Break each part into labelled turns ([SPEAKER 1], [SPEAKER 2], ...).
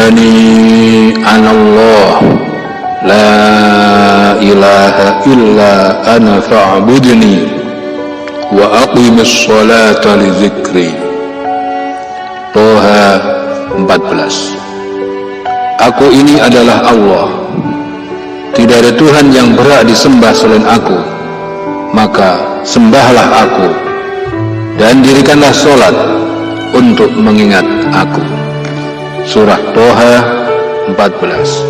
[SPEAKER 1] Innani anallah la ilaha illa ana fa'budni wa aqimis sholata li dzikri. Toha 14. Aku ini adalah Allah, tidak ada Tuhan yang berhak disembah selain aku, maka sembahlah aku dan dirikanlah sholat untuk mengingat aku. Surah Toha 14.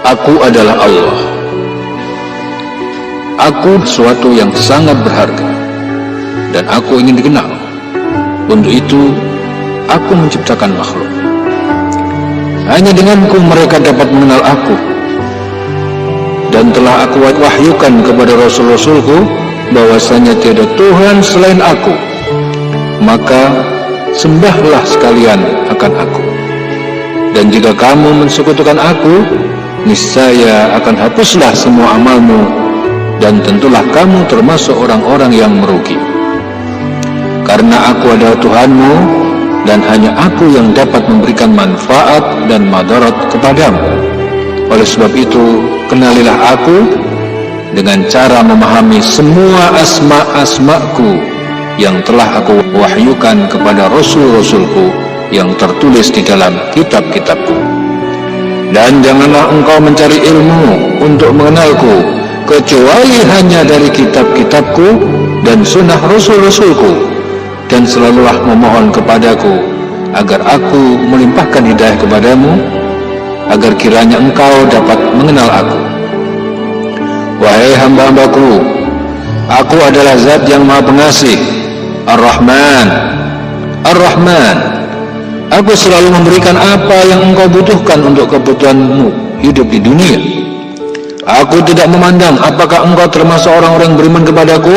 [SPEAKER 1] Aku adalah Allah. Aku sesuatu yang sangat berharga dan aku ingin dikenal. Untuk itu aku menciptakan makhluk. Hanya denganku mereka dapat mengenal aku. Dan telah aku wahyukan kepada Rasul-Rasulku bahwasanya tiada Tuhan selain aku. Maka sembahlah sekalian akan aku. Dan jika kamu mensekutukan aku, niscaya akan hapuslah semua amalmu, dan tentulah kamu termasuk orang-orang yang merugi. Karena aku adalah Tuhanmu, dan hanya aku yang dapat memberikan manfaat dan madarat kepadamu. Oleh sebab itu, kenalilah aku dengan cara memahami semua asma-asmaku yang telah aku wahyukan kepada Rasul-Rasulku yang tertulis di dalam kitab-kitabku. Dan janganlah engkau mencari ilmu untuk mengenalku kecuali hanya dari kitab-kitabku dan sunnah Rasul-Rasulku, dan selalulah memohon kepadaku agar aku melimpahkan hidayah kepadamu, agar kiranya engkau dapat mengenal aku. Wahai hamba-hambaku, aku adalah Zat yang Maha Pengasih, Ar-Rahman. Ar-Rahman, aku selalu memberikan apa yang engkau butuhkan untuk kebutuhanmu hidup di dunia. Aku tidak memandang apakah engkau termasuk orang-orang yang beriman kepadaku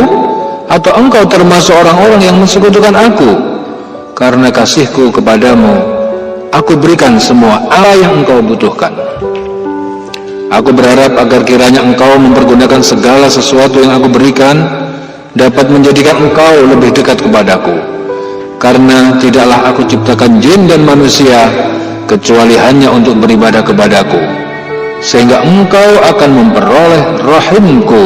[SPEAKER 1] atau engkau termasuk orang-orang yang mensekutukan aku. Karena kasihku kepadamu, aku berikan semua apa yang engkau butuhkan. Aku berharap agar kiranya engkau mempergunakan segala sesuatu yang aku berikan dapat menjadikan engkau lebih dekat kepadaku. Karena tidaklah aku ciptakan jin dan manusia kecuali hanya untuk beribadah kepadaku, sehingga engkau akan memperoleh rahimku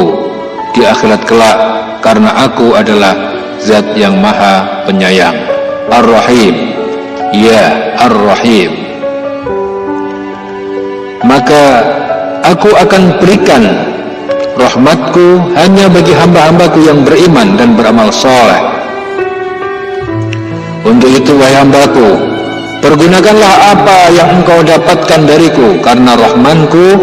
[SPEAKER 1] di akhirat kelak, karena aku adalah Zat yang Maha Penyayang, Ar-Rahim. Ya, Ar-Rahim. Maka aku akan berikan rahmatku hanya bagi hamba-hambaku yang beriman dan beramal soleh. Untuk itu, wahai hambaku, pergunakanlah apa yang engkau dapatkan dariku, karena rahmanku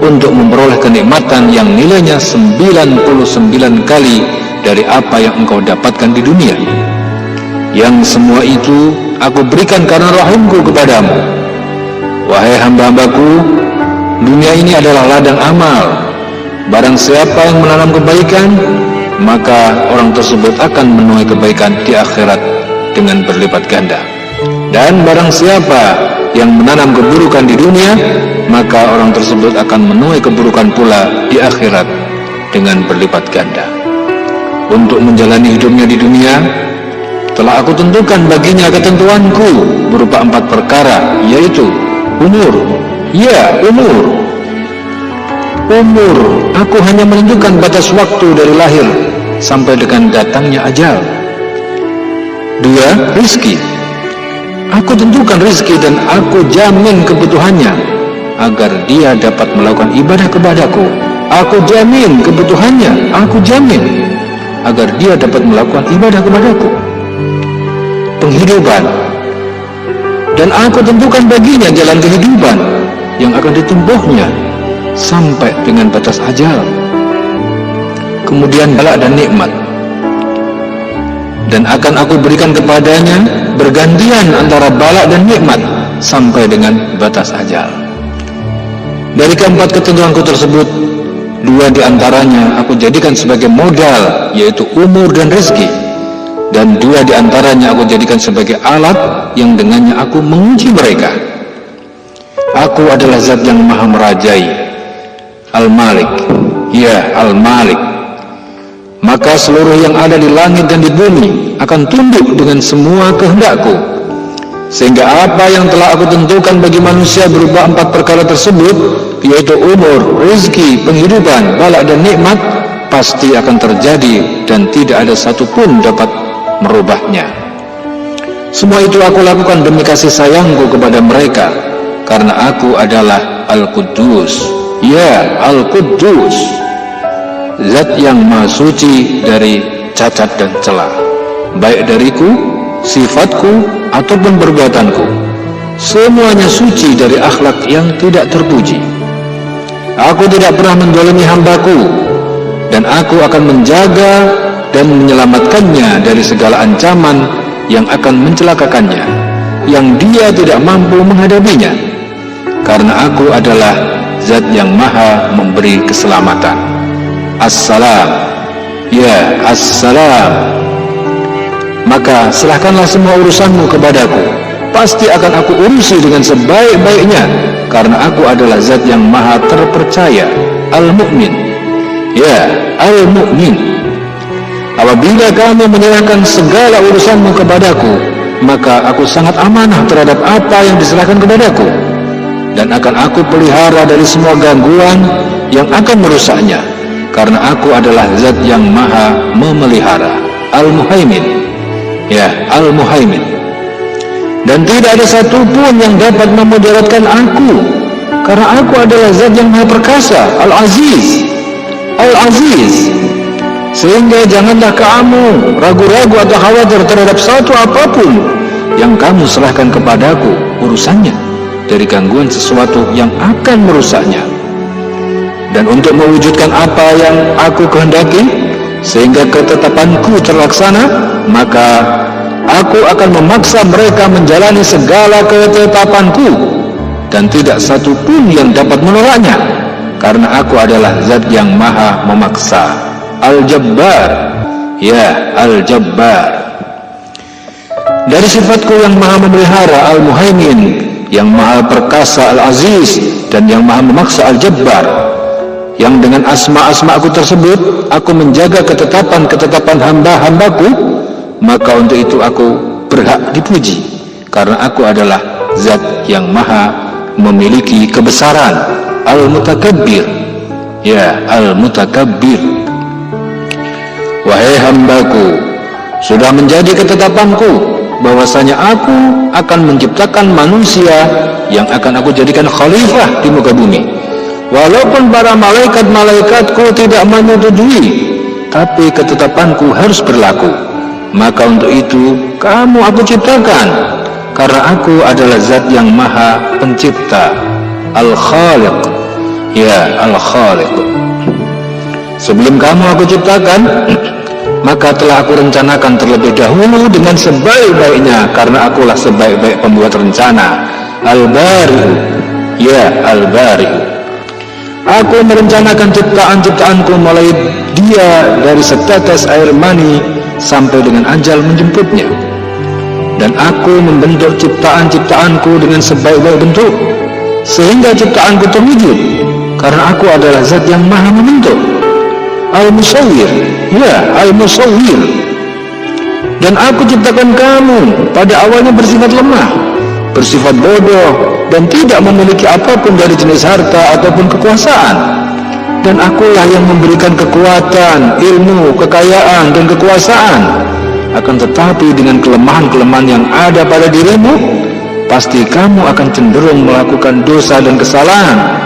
[SPEAKER 1] untuk memperoleh kenikmatan yang nilainya 99 kali dari apa yang engkau dapatkan di dunia. Yang semua itu aku berikan karena rahimku kepadamu. Wahai hamba-hambaku, dunia ini adalah ladang amal. Barang siapa yang menanam kebaikan, maka orang tersebut akan menuai kebaikan di akhirat dengan berlipat ganda. Dan barang siapa yang menanam keburukan di dunia, maka orang tersebut akan menuai keburukan pula di akhirat dengan berlipat ganda. Untuk menjalani hidupnya di dunia, telah aku tentukan baginya ketentuanku berupa 4 perkara, yaitu umur. Ya, umur. Umur, aku hanya menentukan batas waktu dari lahir sampai dengan datangnya ajal. 2. Rizki. Aku tentukan rizki dan aku jamin kebutuhannya agar dia dapat melakukan ibadah kepadaku. Aku jamin kebutuhannya, aku jamin agar dia dapat melakukan ibadah kepadaku. Penghidupan, dan aku tentukan baginya jalan kehidupan yang akan ditempuhnya sampai dengan batas ajal. Kemudian bala dan nikmat, dan akan aku berikan kepadanya bergantian antara bala dan nikmat sampai dengan batas ajal. Dari keempat ketentuanku tersebut, 2 diantaranya aku jadikan sebagai modal, yaitu umur dan rezeki, dan 2 diantaranya aku jadikan sebagai alat yang dengannya aku menguji mereka. Aku adalah Zat yang Maha Merajai, Al-Malik. Ya, Al-Malik. Maka seluruh yang ada di langit dan di bumi akan tunduk dengan semua kehendakku. sehingga apa yang telah aku tentukan bagi manusia berupa 4 perkara tersebut, yaitu umur, rezeki, penghidupan, bala dan nikmat, pasti akan terjadi dan tidak ada satupun dapat merubahnya. Semua itu aku lakukan demi kasih sayangku kepada mereka, karena aku adalah Al-Quddus. Ya, Al-Quddus, Zat yang maha suci dari cacat dan celah, baik dariku, sifatku, ataupun perbuatanku. Semuanya suci dari akhlak yang tidak terpuji. Aku tidak pernah menzalimi hambaku, dan aku akan menjaga dan menyelamatkannya dari segala ancaman yang akan mencelakakannya, yang dia tidak mampu menghadapinya, karena aku adalah Zat yang maha memberi keselamatan. Assalam, ya Assalam. Maka serahkanlah semua urusanmu kepadaku, pasti akan aku urusi dengan sebaik-baiknya, karena aku adalah Zat yang maha terpercaya, Al-Mu'min. Ya, Al-Mu'min. Apabila kamu menyerahkan segala urusanmu kepadaku, maka aku sangat amanah terhadap apa yang diserahkan kepadaku, dan akan aku pelihara dari semua gangguan yang akan merusaknya, karena aku adalah Zat yang maha memelihara, Al-Muhaimin. Ya, Al-Muhaimin. Dan tidak ada satupun yang dapat memudaratkan aku, karena aku adalah Zat yang maha perkasa, Al-Aziz. Al-Aziz. Sehingga janganlah kamu ragu-ragu atau khawatir terhadap satu apapun yang kamu serahkan kepadaku urusannya, dari gangguan sesuatu yang akan merusaknya. Dan untuk mewujudkan apa yang aku kehendaki, sehingga ketetapanku terlaksana, maka aku akan memaksa mereka menjalani segala ketetapanku, dan tidak satu pun yang dapat menolaknya, karena aku adalah Zat yang maha memaksa, Al-Jabbar. Ya, Al-Jabbar. Dari sifatku yang maha memelihara, Al-Muhaimin, yang maha perkasa, Al-Aziz, dan yang maha memaksa, Al-Jabbar, yang dengan asma-asmaku tersebut aku menjaga ketetapan-ketetapan hamba-hambaku, maka untuk itu aku berhak dipuji, karena aku adalah Zat yang maha memiliki kebesaran, Al-Mutakabbir. Ya, Al-Mutakabbir. Wahai hambaku, sudah menjadi ketetapanku bahwasanya aku akan menciptakan manusia yang akan aku jadikan khalifah di muka bumi. Walaupun para malaikat-malaikatku tidak menyetujui, tapi ketetapanku harus berlaku. Maka untuk itu kamu aku ciptakan, karena aku adalah Zat yang maha pencipta, Al-Khaliq. Ya, Al-Khaliq. Sebelum kamu aku ciptakan, maka telah aku rencanakan terlebih dahulu dengan sebaik-baiknya, karena akulah sebaik-baik pembuat rencana, Al-Bari. Ya, Al-Bari. Aku merencanakan ciptaan-ciptaanku mulai dia dari setetes air mani sampai dengan ajal menjemputnya. Dan aku membentuk ciptaan-ciptaanku dengan sebaik-baik bentuk, sehingga ciptaanku terwujud, karena aku adalah Zat yang maha membentuk, Al-Musawwir. Ya, Al-Musawwir. Dan aku ciptakan kamu pada awalnya bersifat lemah, bersifat bodoh, dan tidak memiliki apapun dari jenis harta ataupun kekuasaan. Dan akulah yang memberikan kekuatan, ilmu, kekayaan, dan kekuasaan. Akan tetapi dengan kelemahan-kelemahan yang ada pada dirimu, pasti kamu akan cenderung melakukan dosa dan kesalahan.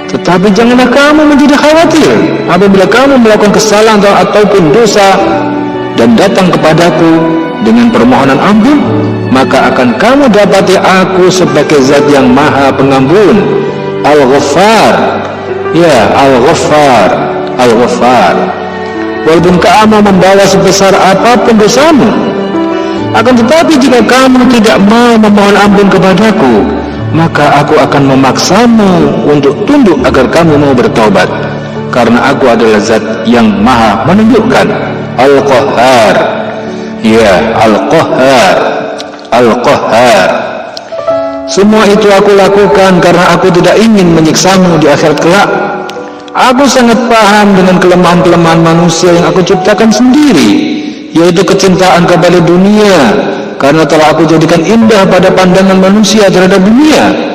[SPEAKER 1] Tetapi janganlah kamu menjadi khawatir apabila kamu melakukan kesalahan ataupun dosa dan datang kepadaku dengan permohonan ampun, maka akan kamu dapati aku sebagai Zat yang maha pengampun, Al-Ghaffar. Ya, Al-Ghaffar. Al-Ghaffar. Walaupun kamu membawa sebesar apapun dosamu, akan tetapi jika kamu tidak mau memohon ampun kepadaku, maka aku akan memaksamu untuk tunduk agar kamu mau bertaubat, karena aku adalah Zat yang maha menunjukkan, Al-Qahhar. Ya, Al-Qahhar. Al-Qahhar. Semua itu aku lakukan karena aku tidak ingin menyiksamu di akhirat kelak. Aku sangat paham dengan kelemahan-kelemahan manusia yang aku ciptakan sendiri, yaitu kecintaan kepada dunia, karena telah aku jadikan indah pada pandangan manusia terhadap dunia.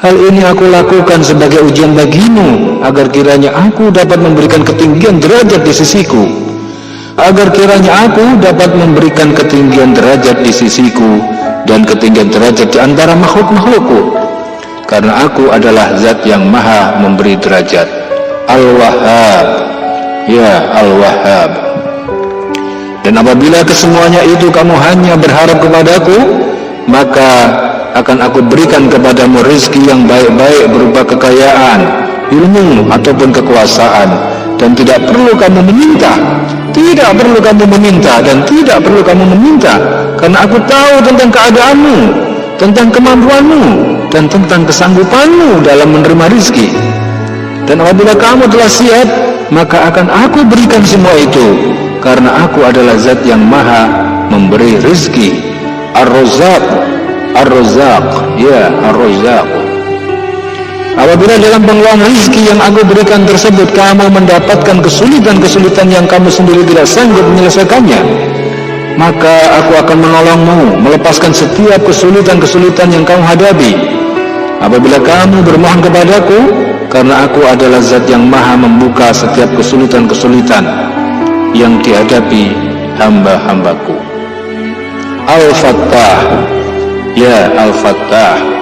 [SPEAKER 1] Hal ini aku lakukan sebagai ujian bagimu, agar kiranya aku dapat memberikan ketinggian derajat di sisiku. Agar kiranya aku dapat memberikan ketinggian derajat di sisiku dan ketinggian derajat di antara makhluk-makhlukku. Karena aku adalah zat yang maha memberi derajat. Al-Wahhab. Ya Al-Wahhab. Dan apabila kesemuanya itu kamu hanya berharap kepadaku, maka akan aku berikan kepadamu rezeki yang baik-baik berupa kekayaan, ilmu ataupun kekuasaan, dan tidak perlu kamu meminta. Tidak perlu kamu meminta dan tidak perlu kamu meminta, karena aku tahu tentang keadaanmu, tentang kemampuanmu, dan tentang kesanggupanmu dalam menerima rezeki. Dan apabila kamu telah siap, maka akan aku berikan semua itu, karena aku adalah zat yang maha memberi rezeki. Ar-Razzaq, Ar-Razzaq, ya Ar-Razzaq. Apabila dalam pengeluaran rezeki yang aku berikan tersebut kamu mendapatkan kesulitan-kesulitan yang kamu sendiri tidak sanggup menyelesaikannya, maka aku akan menolongmu melepaskan setiap kesulitan-kesulitan yang kamu hadapi. Apabila kamu bermohon kepadaku, karena aku adalah zat yang maha membuka setiap kesulitan-kesulitan yang dihadapi hamba-hambaku. Al-Fattah, ya Al-Fattah.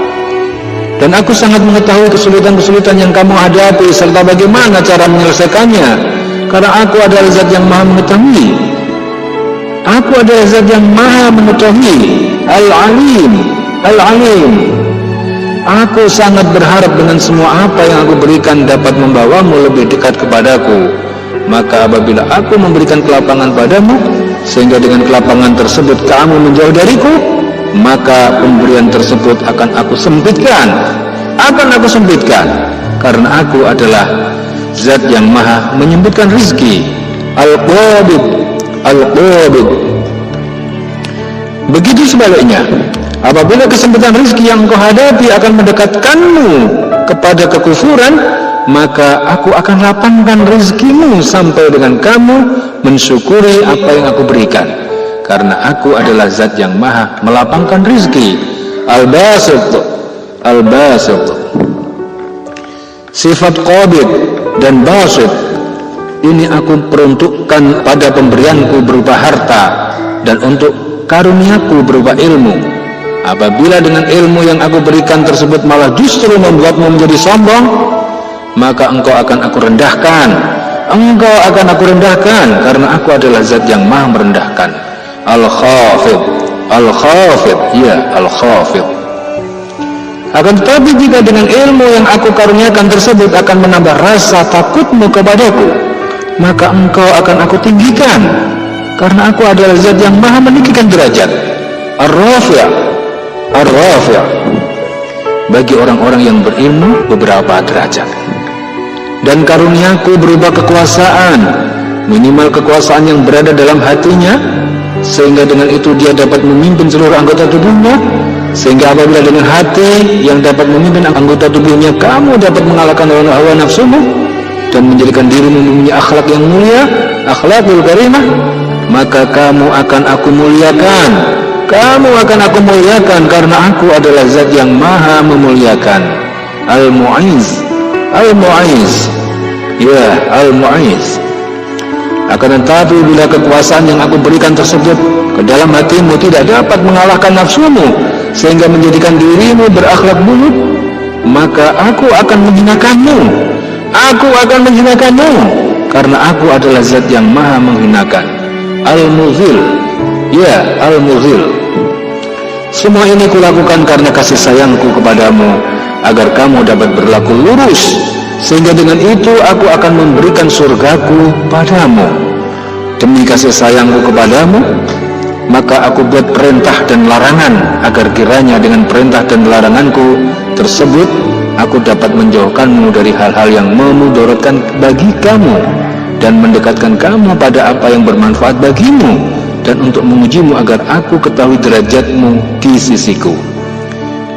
[SPEAKER 1] Dan aku sangat mengetahui kesulitan-kesulitan yang kamu hadapi serta bagaimana cara menyelesaikannya, karena aku adalah zat yang maha mengetahui. Aku adalah zat yang maha mengetahui. Al-Alim, Al-Alim. Aku sangat berharap dengan semua apa yang aku berikan dapat membawamu lebih dekat kepadaku. Maka apabila aku memberikan kelapangan padamu, sehingga dengan kelapangan tersebut kamu menjauh dariku, maka pemberian tersebut akan aku sempitkan, karena aku adalah zat yang maha menyempitkan rezeki. Al-Qabid, Al-Qabid. Begitu sebaliknya, apabila kesempitan rezeki yang kau hadapi akan mendekatkanmu kepada kekufuran, maka aku akan lapangkan rezekimu sampai dengan kamu mensyukuri apa yang aku berikan, karena aku adalah zat yang maha melapangkan rezeki. Al-Basit, Al-Basit. Sifat Qabid dan Basit ini aku peruntukkan pada pemberianku berupa harta dan untuk karuniaku berupa ilmu. Apabila dengan ilmu yang aku berikan tersebut malah justru membuatmu menjadi sombong, maka engkau akan aku rendahkan. Engkau akan aku rendahkan, karena aku adalah zat yang maha merendahkan. Al-Khafid, Al-Khafid, ya Al-Khafid. Akan tetapi jika dengan ilmu yang aku karuniakan tersebut akan menambah rasa takutmu kepadaku, maka engkau akan aku tinggikan, karena aku adalah zat yang maha meninggikan derajat. Ar-Rafi', Ar-Rafi'. Bagi orang-orang yang berilmu beberapa derajat. Dan karuniaku berupa kekuasaan, minimal kekuasaan yang berada dalam hatinya, sehingga dengan itu dia dapat memimpin seluruh anggota tubuhnya, sehingga apabila dengan hati yang dapat memimpin anggota tubuhnya kamu dapat mengalahkan hawa nafsumu dan menjadikan dirimu mempunyai akhlak yang mulia, akhlakul karimah, maka kamu akan aku muliakan. Kamu akan aku muliakan, karena aku adalah zat yang maha memuliakan. Al-Mu'iz, Al-Mu'iz, ya Al-Mu'iz. Akan tetapi bila kekuasaan yang aku berikan tersebut ke dalam hatimu tidak dapat mengalahkan nafsumu sehingga menjadikan dirimu berakhlak buruk, maka aku akan menghinakanmu. Aku akan menghinakanmu, karena aku adalah zat yang maha menghinakan. Al-Muzil, ya Al-Muzil. Semua ini kulakukan karena kasih sayangku kepadamu, agar kamu dapat berlaku lurus, sehingga dengan itu aku akan memberikan surgaku padamu. Demi kasih sayangku kepadamu, maka aku buat perintah dan larangan, agar kiranya dengan perintah dan laranganku tersebut aku dapat menjauhkanmu dari hal-hal yang memudaratkan bagi kamu dan mendekatkan kamu pada apa yang bermanfaat bagimu, dan untuk mengujimu agar aku ketahui derajatmu di sisiku.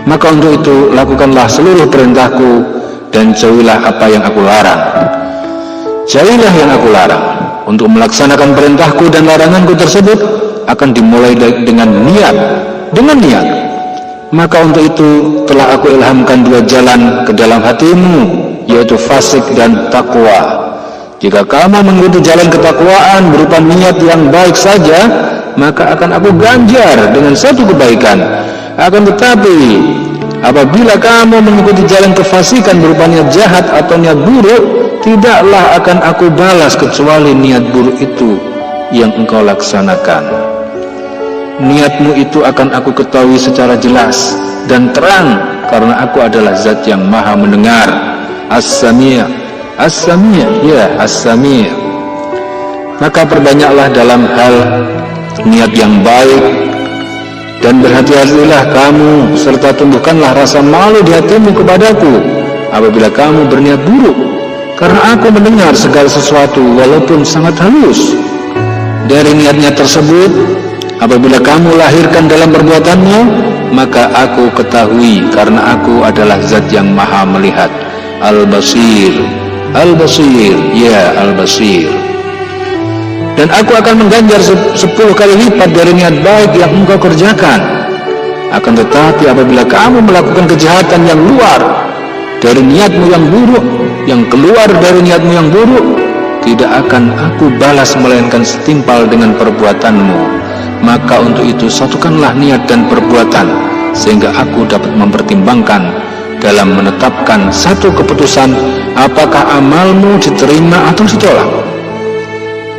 [SPEAKER 1] Maka untuk itu lakukanlah seluruh perintahku dan jauhilah apa yang aku larang. Jauhilah yang aku larang. Untuk melaksanakan perintahku dan laranganku tersebut, akan dimulai dengan niat. Maka untuk itu telah aku ilhamkan dua jalan ke dalam hatimu, yaitu fasik dan takwa. Jika kamu mengikuti jalan ketakwaan berupa niat yang baik saja, maka akan aku ganjar dengan satu kebaikan. Akan tetapi apabila kamu mengikuti jalan kefasikan berupa niat jahat atau niat buruk, tidaklah akan aku balas kecuali niat buruk itu yang engkau laksanakan. Niatmu itu akan aku ketahui secara jelas dan terang, karena aku adalah zat yang maha mendengar. As-Sami', As-Sami', ya As-Sami'. Maka perbanyaklah dalam hal niat yang baik, dan berhati-hatilah kamu, serta tumbuhkanlah rasa malu di hatimu kepadaku apabila kamu berniat buruk, karena aku mendengar segala sesuatu walaupun sangat halus. Dari niatnya tersebut, apabila kamu lahirkan dalam perbuatanmu, maka aku ketahui, karena aku adalah zat yang maha melihat. Al-Basir, Al-Basir, ya Al-Basir. Dan aku akan mengganjar 10 kali lipat dari niat baik yang engkau kerjakan. Akan tetapi apabila kamu melakukan kejahatan yang luar dari niatmu yang buruk, yang keluar dari niatmu yang buruk, tidak akan aku balas melainkan setimpal dengan perbuatanmu. Maka untuk itu satukanlah niat dan perbuatan, sehingga aku dapat mempertimbangkan dalam menetapkan satu keputusan apakah amalmu diterima atau ditolak.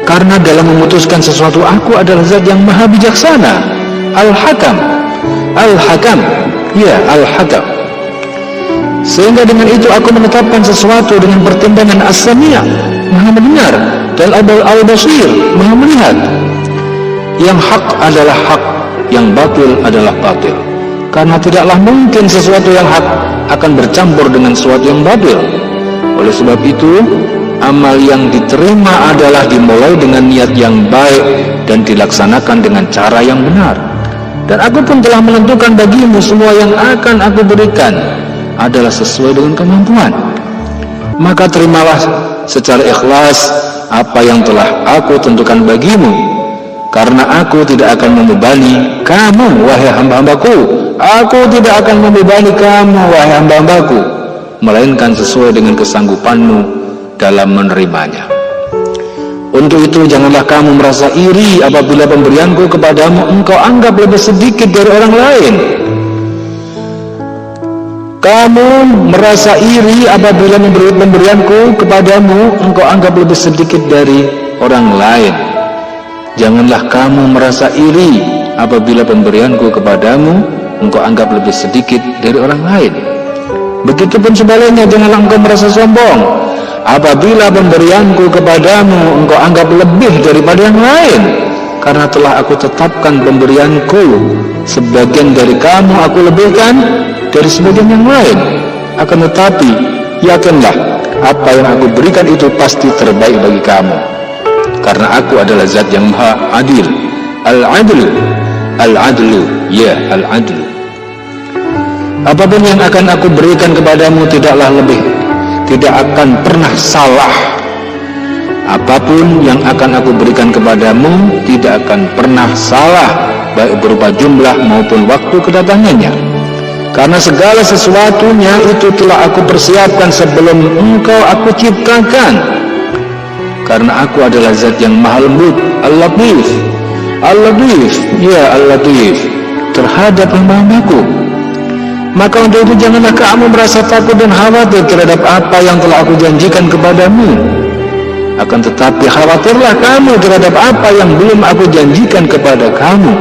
[SPEAKER 1] Karena dalam memutuskan sesuatu aku adalah zat yang maha bijaksana. Al-Hakam, Al-Hakam, ya Al-Hakam. Sehingga dengan itu aku menetapkan sesuatu dengan pertimbangan As-Sami', maha mendengar, dan Al-Basir, maha melihat. Yang hak adalah hak, yang batil adalah batil. Karena tidaklah mungkin sesuatu yang hak akan bercampur dengan sesuatu yang batil. Oleh sebab itu, amal yang diterima adalah dimulai dengan niat yang baik dan dilaksanakan dengan cara yang benar. Dan aku pun telah menentukan bagimu semua yang akan aku berikan adalah sesuai dengan kemampuan. Maka terimalah secara ikhlas apa yang telah aku tentukan bagimu, karena aku tidak akan membebani kamu, wahai hamba-hambaku. Aku tidak akan membebani kamu, wahai hamba-hambaku, melainkan sesuai dengan kesanggupanmu dalam menerimanya. Untuk itu janganlah kamu merasa iri apabila pemberianku kepadamu engkau anggap lebih sedikit dari orang lain. Kamu merasa iri apabila pemberianku kepadamu engkau anggap lebih sedikit dari orang lain. Janganlah kamu merasa iri apabila pemberianku kepadamu engkau anggap lebih sedikit dari orang lain. Begitupun sebaliknya, janganlah engkau merasa sombong apabila pemberianku kepadamu engkau anggap lebih daripada yang lain, karena telah aku tetapkan pemberianku, sebagian dari kamu aku lebihkan dari sebagian yang lain. Akan tetapi yakinlah, apa yang aku berikan itu pasti terbaik bagi kamu, karena aku adalah zat yang maha adil. Al-Adlu, Al-Adlu, ya Al-Adlu. Apapun yang akan aku berikan kepadamu tidaklah tidak akan pernah salah. Apapun yang akan aku berikan kepadamu tidak akan pernah salah, baik berupa jumlah maupun waktu kedatangannya. Karena segala sesuatunya itu telah aku persiapkan sebelum engkau aku ciptakan. Karena aku adalah zat yang maha lembut, Al-Latif, Al-Latif, ya Al-Latif, terhadap hamba-hambaku. Maka untuk itu janganlah kamu merasa takut dan khawatir terhadap apa yang telah aku janjikan kepadamu. Akan tetapi khawatirlah kamu terhadap apa yang belum aku janjikan kepada kamu,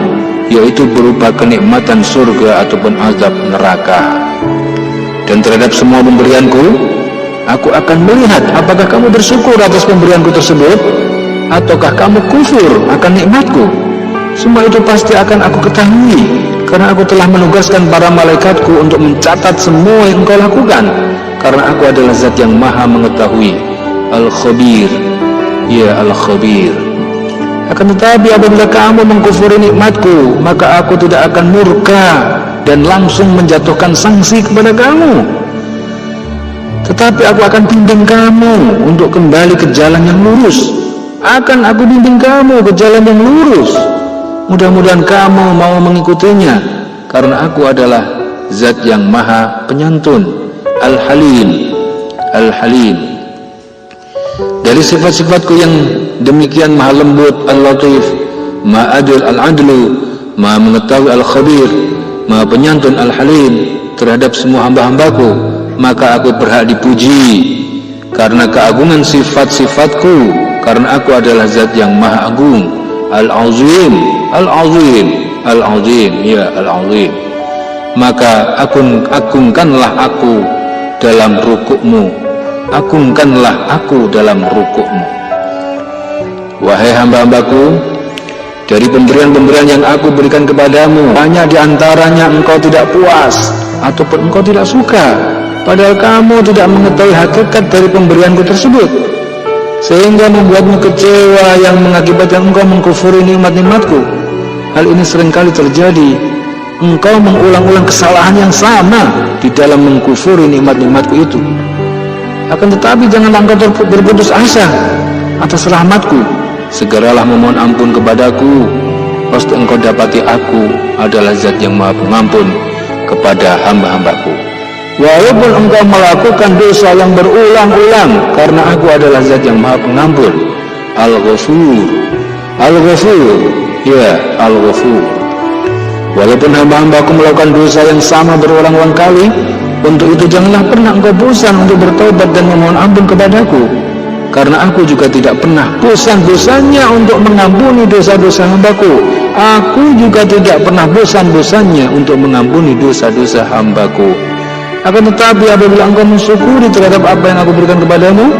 [SPEAKER 1] yaitu berupa kenikmatan surga ataupun azab neraka. Dan terhadap semua pemberianku, aku akan melihat apakah kamu bersyukur atas pemberianku tersebut, ataukah kamu kufur akan nikmatku. Semua itu pasti akan aku ketahui, karena aku telah menugaskan para malaikatku untuk mencatat semua yang engkau lakukan, karena aku adalah zat yang maha mengetahui. Al-Khabir, ya Al-Khabir. Akan tetapi apabila kamu mengkufuri nikmatku, maka aku tidak akan murka dan langsung menjatuhkan sanksi kepada kamu. Tetapi aku akan bimbing kamu untuk kembali ke jalan yang lurus. Akan aku bimbing kamu ke jalan yang lurus. mudah-mudahan kamu mau mengikutinya, karena aku adalah zat yang maha penyantun, Al-Halim. Al-Halim. Dari sifat-sifatku yang demikian maha lembut, Al-Latif, maha adil, Al-Adlu, maha mengetahui, Al-Khabir, maha penyantun, Al-Halim terhadap semua hamba-hambaku, maka aku berhak dipuji karena keagungan sifat-sifatku, karena aku adalah zat yang maha agung, Al-Azim, Al-Azim, Al-Azim, ya Al-Azim. Maka agungkanlah aku dalam rukukmu, agungkanlah aku dalam rukukmu. Wahai hamba-hambaku, dari pemberian-pemberian yang aku berikan kepadamu, hanya diantaranya engkau tidak puas ataupun engkau tidak suka, padahal kamu tidak mengetahui hakikat dari pemberianku tersebut, sehingga membuatmu kecewa yang mengakibatkan engkau mengkufuri nikmat-nikmatku. Hal ini seringkali terjadi. Engkau mengulang-ulang kesalahan yang sama di dalam mengkufuri nikmat-nikmatku itu. Akan tetapi janganlah engkau berputus asa atas rahmatku. Segeralah memohon ampun kepadaku, pasti engkau dapati aku adalah zat yang maha pengampun kepada hamba-hambaku. Walaupun engkau melakukan dosa yang berulang-ulang, karena aku adalah zat yang maha pengampun, Al-Ghafur, Al-Ghafur, ya Al-Ghafur. Walaupun hamba-hambaku melakukan dosa yang sama berulang-ulang kali, untuk itu janganlah pernah engkau bosan untuk bertobat dan memohon ampun kepadaku, karena aku juga tidak pernah bosan-bosannya untuk mengampuni dosa-dosa hambaku. Aku juga tidak pernah bosan-bosannya untuk mengampuni dosa-dosa hambaku. Akan tetapi apabila engkau mensyukuri terhadap apa yang aku berikan kepadamu,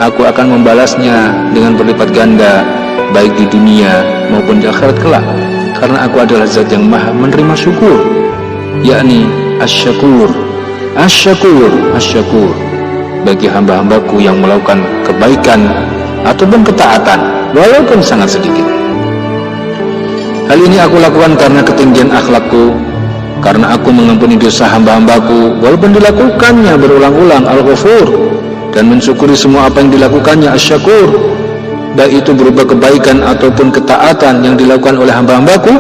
[SPEAKER 1] aku akan membalasnya dengan berlipat ganda, baik di dunia maupun di akhirat kelak. Karena aku adalah zat yang maha menerima syukur, yakni Asy-Syakur, Asy-Syakur, Asy-Syakur, bagi hamba-hambaku yang melakukan kebaikan ataupun ketaatan, walaupun sangat sedikit. Hal ini aku lakukan karena ketinggian akhlakku, karena aku mengampuni dosa hamba-hambaku walaupun dilakukannya berulang-ulang, Al-Ghafur, dan mensyukuri semua apa yang dilakukannya, Asy-Syakur, baik itu berupa kebaikan ataupun ketaatan yang dilakukan oleh hamba-hambaku,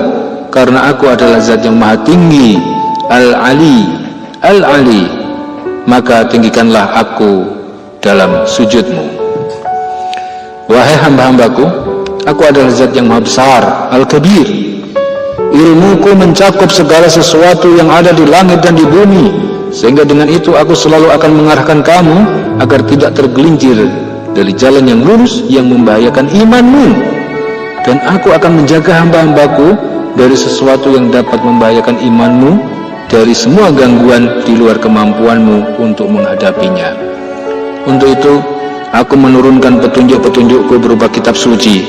[SPEAKER 1] karena aku adalah zat yang maha tinggi, Al-Ali, Al-Ali. Maka tinggikanlah aku dalam sujudmu. Wahai hamba-hambaku, aku adalah zat yang maha besar, Al-Kabir. Ilmuku mencakup segala sesuatu yang ada di langit dan di bumi, sehingga dengan itu aku selalu akan mengarahkan kamu agar tidak tergelincir dari jalan yang lurus yang membahayakan imanmu. Dan aku akan menjaga hamba-hambaku dari sesuatu yang dapat membahayakan imanmu, dari semua gangguan di luar kemampuanmu untuk menghadapinya. Untuk itu aku menurunkan petunjuk-petunjukku berupa kitab suci,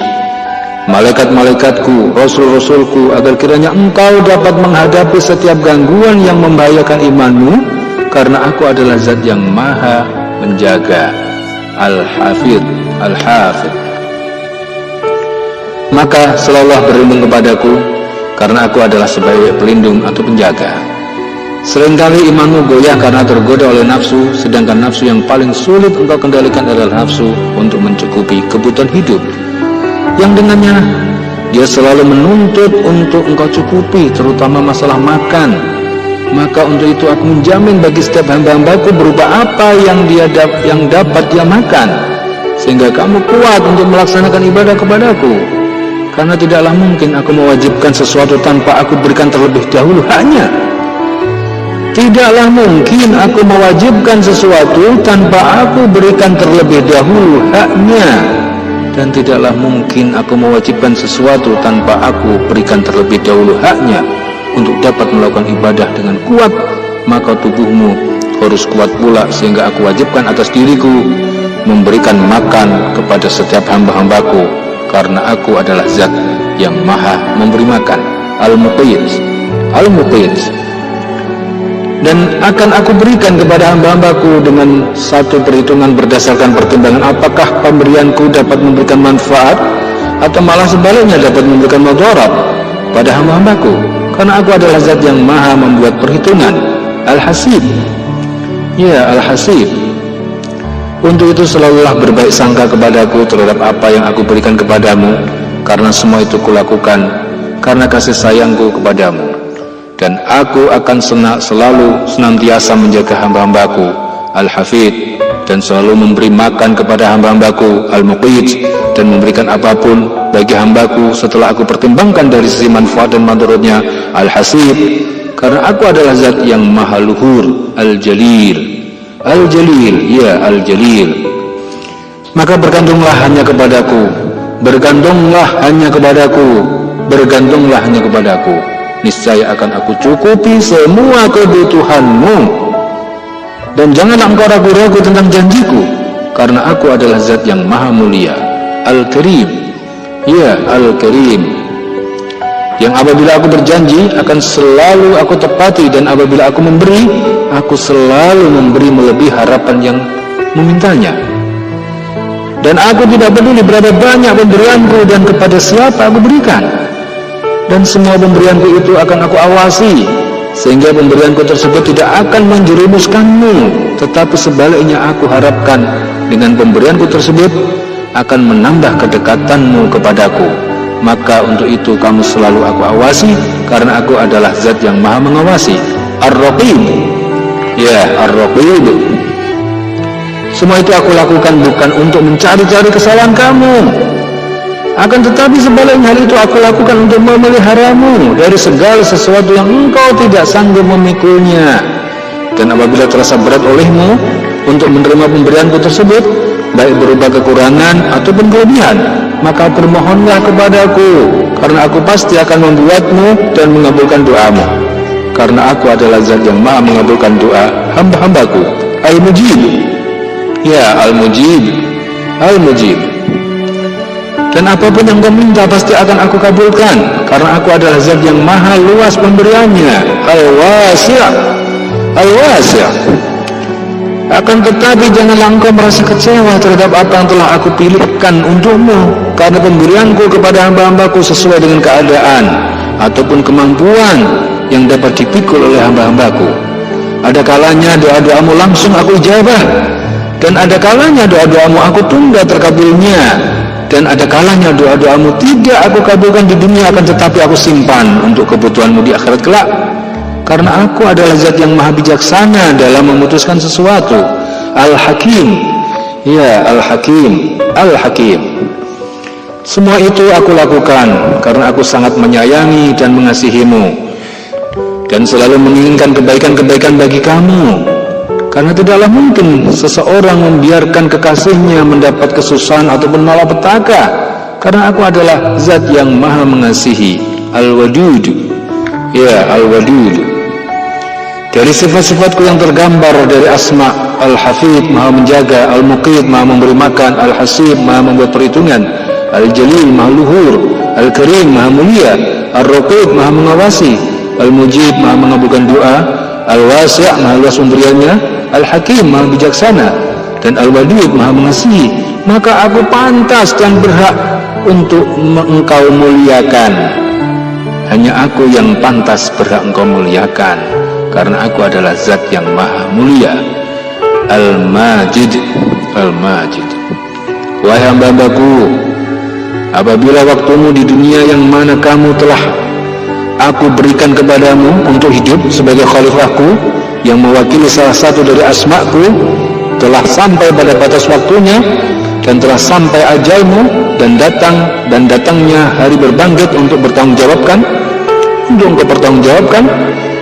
[SPEAKER 1] malaikat-malaikatku, rasul-rasulku, agar kiranya engkau dapat menghadapi setiap gangguan yang membahayakan imanmu, karena aku adalah zat yang maha menjaga, Al-Hafidh, Al-Hafidh. Maka selalulah berlindung kepadaku, karena aku adalah sebagai pelindung atau penjaga. Seringkali imanmu goyah karena tergoda oleh nafsu, sedangkan nafsu yang paling sulit engkau kendalikan adalah nafsu untuk mencukupi kebutuhan hidup, yang dengannya dia selalu menuntut untuk engkau cukupi, terutama masalah makan. Maka untuk itu aku menjamin bagi setiap hamba-hambaku berupa apa yang dapat dia makan, sehingga kamu kuat untuk melaksanakan ibadah kepadaku. Karena tidaklah mungkin aku mewajibkan sesuatu tanpa aku berikan terlebih dahulu haknya. Tidaklah mungkin aku mewajibkan sesuatu tanpa aku berikan terlebih dahulu haknya. Dan tidaklah mungkin aku mewajibkan sesuatu tanpa aku berikan terlebih dahulu haknya. Untuk dapat melakukan ibadah dengan kuat, maka tubuhmu harus kuat pula, sehingga aku wajibkan atas diriku memberikan makan kepada setiap hamba-hambaku, karena aku adalah zat yang maha memberi makan, Al-Muqit, Al-Muqit. Dan akan aku berikan kepada hamba-hambaku dengan satu perhitungan berdasarkan pertimbangan apakah pemberianku dapat memberikan manfaat atau malah sebaliknya dapat memberikan mudarat pada hamba-hambaku, karena aku adalah zat yang maha membuat perhitungan, Al-Hasib, ya Al-Hasib. Untuk itu selalulah berbaik sangka kepadaku terhadap apa yang aku berikan kepadamu, karena semua itu kulakukan karena kasih sayangku kepadamu. Dan aku akan selalu senantiasa menjaga hamba-hambaku Al-Hafidh, dan selalu memberi makan kepada hamba-hambaku Al-Muqit, dan memberikan apapun bagi hambaku setelah aku pertimbangkan dari sisi manfaat dan manfaatnya Al-Hasib, karena aku adalah zat yang maha luhur, Al-Jalil. Al-Jalil, ya Al-Jalil. Maka bergantunglah hanya kepadaku, bergantunglah hanya kepadaku, bergantunglah hanya kepadaku. Niscaya akan aku cukupi semua kebutuhanmu. Dan janganlah engkau ragu-ragu tentang janjiku, karena aku adalah zat yang maha mulia, Al-Karim, ya Al-Karim, yang apabila aku berjanji akan selalu aku tepati, dan apabila aku memberi, aku selalu memberi melebihi harapan yang memintanya. Dan aku tidak peduli berapa banyak pemberianku dan kepada siapa aku berikan, dan semua pemberianku itu akan aku awasi, sehingga pemberianku tersebut tidak akan menjerumuskanmu, tetapi sebaliknya aku harapkan dengan pemberianku tersebut akan menambah kedekatanmu kepadaku. Maka untuk itu kamu selalu aku awasi, karena aku adalah zat yang maha mengawasi, Ar-Raqib, ya Ar-Raqib. Semua itu aku lakukan bukan untuk mencari-cari kesalahan kamu, akan tetapi sebaliknya hal itu aku lakukan untuk memeliharamu dari segala sesuatu yang engkau tidak sanggup memikulnya. Dan apabila terasa berat olehmu untuk menerima pemberianku tersebut, baik berupa kekurangan ataupun kelebihan, maka bermohonlah kepadaku, karena aku pasti akan membuatmu dan mengabulkan doamu, karena aku adalah zat yang maha mengabulkan doa hamba-hambaku, Al-Mujib, ya Al-Mujib, Al-Mujib. Dan apapun yang kau minta pasti akan aku kabulkan, karena aku adalah zat yang maha luas pemberiannya, Al-Wasi', Al-Wasi'. Akan tetapi janganlah engkau merasa kecewa terhadap apa yang telah aku pilihkan untukmu, karena pemberianku kepada hamba-hambaku sesuai dengan keadaan ataupun kemampuan yang dapat dipikul oleh hamba-hambaku. Ada kalanya doa-doamu langsung aku ijabah, dan ada kalanya doa-doamu aku tunda terkabulnya, dan ada kalanya doa-doamu tidak aku kabulkan di dunia, akan tetapi aku simpan untuk kebutuhanmu di akhirat kelak, karena aku adalah zat yang maha bijaksana dalam memutuskan sesuatu, Al-Hakim, ya Al-Hakim, Al-Hakim. Semua itu aku lakukan karena aku sangat menyayangi dan mengasihimu, dan selalu menginginkan kebaikan-kebaikan bagi kamu. Karena tidaklah mungkin seseorang membiarkan kekasihnya mendapat kesusahan ataupun malapetaka, karena aku adalah zat yang maha mengasihi, Al-Wadud, ya Al-Wadud. Dari sifat-sifatku yang tergambar dari asma, Al-Hafidh, maha menjaga, Al-Muqit, maha memberi makan, Al-Hasib, maha membuat perhitungan, Al-Jalil, maha luhur, Al-Karim, maha mulia, Ar-Raqib, maha mengawasi, Al-Mujib, maha mengabulkan doa, Al-Wasi', maha luas pemberiannya, Al-Hakim, maha bijaksana, dan Al-Wadud, maha mengasihi. Maka aku pantas dan berhak untuk engkau muliakan. Hanya aku yang pantas berhak engkau muliakan, karena aku adalah zat yang maha mulia, Al-Majid, Al-Majid. Wahai hamba-hambaku, apabila waktumu di dunia yang mana kamu telah aku berikan kepadamu untuk hidup sebagai khalifahku yang mewakili salah satu dari asmaku telah sampai pada batas waktunya, dan telah sampai ajalmu, dan datangnya hari berbangkit untuk bertanggungjawabkan, untuk engkau bertanggungjawabkan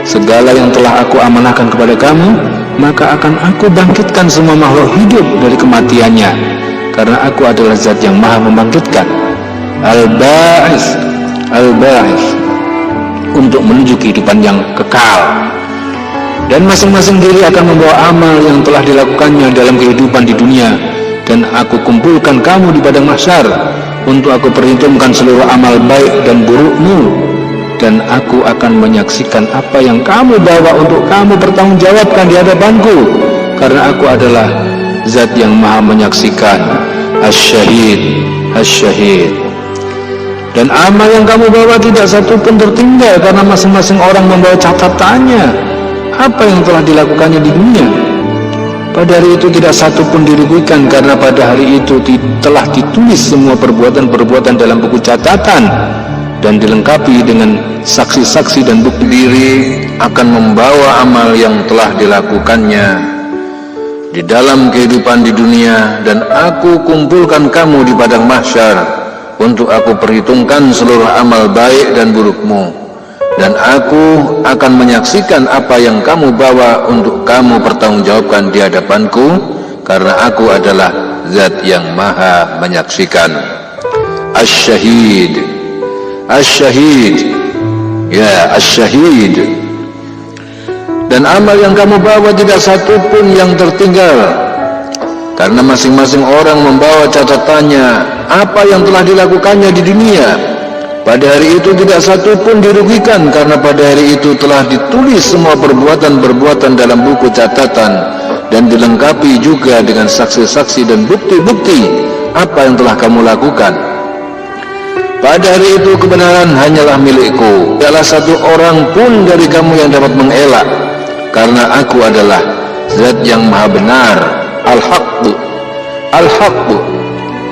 [SPEAKER 1] segala yang telah aku amanahkan kepada kamu, maka akan aku bangkitkan semua makhluk hidup dari kematiannya, karena aku adalah zat yang maha membangkitkan, Al-Ba'is, Al-Ba'is, untuk menuju kehidupan yang kekal. Dan masing-masing diri akan membawa amal yang telah dilakukannya dalam kehidupan di dunia, dan aku kumpulkan kamu di padang mahsyar untuk aku perhitungkan seluruh amal baik dan burukmu, dan aku akan menyaksikan apa yang kamu bawa untuk kamu pertanggungjawabkan di hadapanku, karena aku adalah zat yang maha menyaksikan, Asy-Syahid, Asy-Syahid. Dan amal yang kamu bawa tidak satu pun tertinggal, karena masing-masing orang membawa catatannya apa yang telah dilakukannya di dunia. Pada hari itu tidak satu pun dirugikan, karena pada hari itu telah ditulis semua perbuatan-perbuatan dalam buku catatan, dan dilengkapi dengan saksi-saksi dan bukti diri akan membawa amal yang telah dilakukannya di dalam kehidupan di dunia, dan aku kumpulkan kamu di padang mahsyar untuk aku perhitungkan seluruh amal baik dan burukmu, dan aku akan menyaksikan apa yang kamu bawa untuk kamu pertanggungjawabkan di hadapanku, karena aku adalah zat yang maha menyaksikan. Asy-syahid, asy-syahid, ya asy-syahid. Dan amal yang kamu bawa tidak satu pun yang tertinggal, karena masing-masing orang membawa catatannya apa yang telah dilakukannya di dunia. Pada hari itu tidak satu pun dirugikan, karena pada hari itu telah ditulis semua perbuatan-perbuatan dalam buku catatan, dan dilengkapi juga dengan saksi-saksi dan bukti-bukti apa yang telah kamu lakukan. Pada hari itu kebenaran hanyalah milikku, tidaklah satu orang pun dari kamu yang dapat mengelak, karena aku adalah zat yang maha benar, al-haqqu, al-haqqu,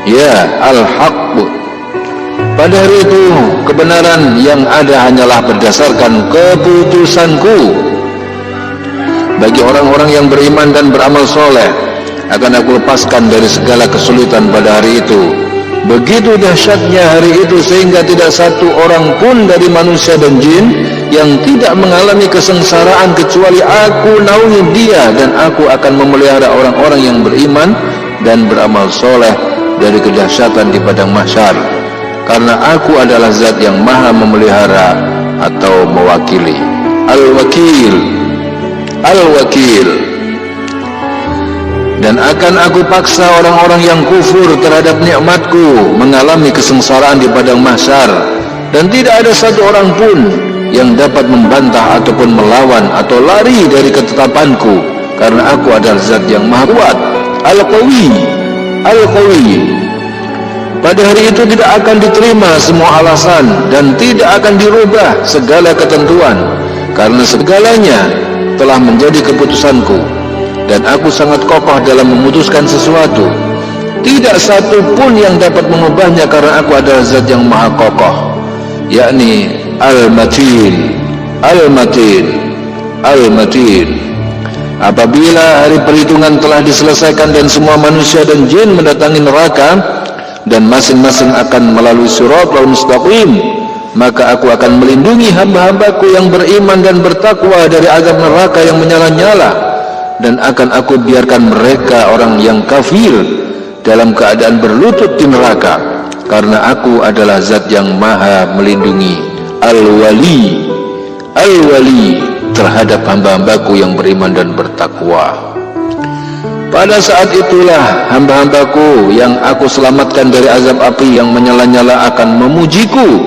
[SPEAKER 1] ya al-haqqu. Pada hari itu kebenaran yang ada hanyalah berdasarkan keputusanku. Bagi orang-orang yang beriman dan beramal soleh akan aku lepaskan dari segala kesulitan pada hari itu. Begitu dahsyatnya hari itu sehingga tidak satu orang pun dari manusia dan jin yang tidak mengalami kesengsaraan kecuali aku naungi dia, dan aku akan memelihara orang-orang yang beriman dan beramal soleh dari kedahsyatan di padang mahsyar, karena aku adalah zat yang maha memelihara atau mewakili. Al-wakil, al-wakil. Dan akan aku paksa orang-orang yang kufur terhadap nikmatku mengalami kesengsaraan di padang mahsyar, dan tidak ada satu orang pun yang dapat membantah ataupun melawan atau lari dari ketetapanku, karena aku adalah zat yang maha kuat, al-qawi, al-qawi. Pada hari itu tidak akan diterima semua alasan, dan tidak akan dirubah segala ketentuan, karena segalanya telah menjadi keputusanku, dan aku sangat kokoh dalam memutuskan sesuatu. Tidak satu pun yang dapat mengubahnya, karena aku adalah zat yang maha kokoh, yakni al-matin, al-matin, al-matin. Apabila hari perhitungan telah diselesaikan dan semua manusia dan jin mendatangi neraka, dan masing-masing akan melalui siratal mustaqim, maka aku akan melindungi hamba-hambaku yang beriman dan bertakwa dari azab neraka yang menyala-nyala, dan akan aku biarkan mereka orang yang kafir dalam keadaan berlutut di neraka, karena aku adalah zat yang maha melindungi, al-wali, al-wali, terhadap hamba-hambaku yang beriman dan bertakwa. Pada saat itulah hamba-hambaku yang aku selamatkan dari azab api yang menyala-nyala akan memujiku,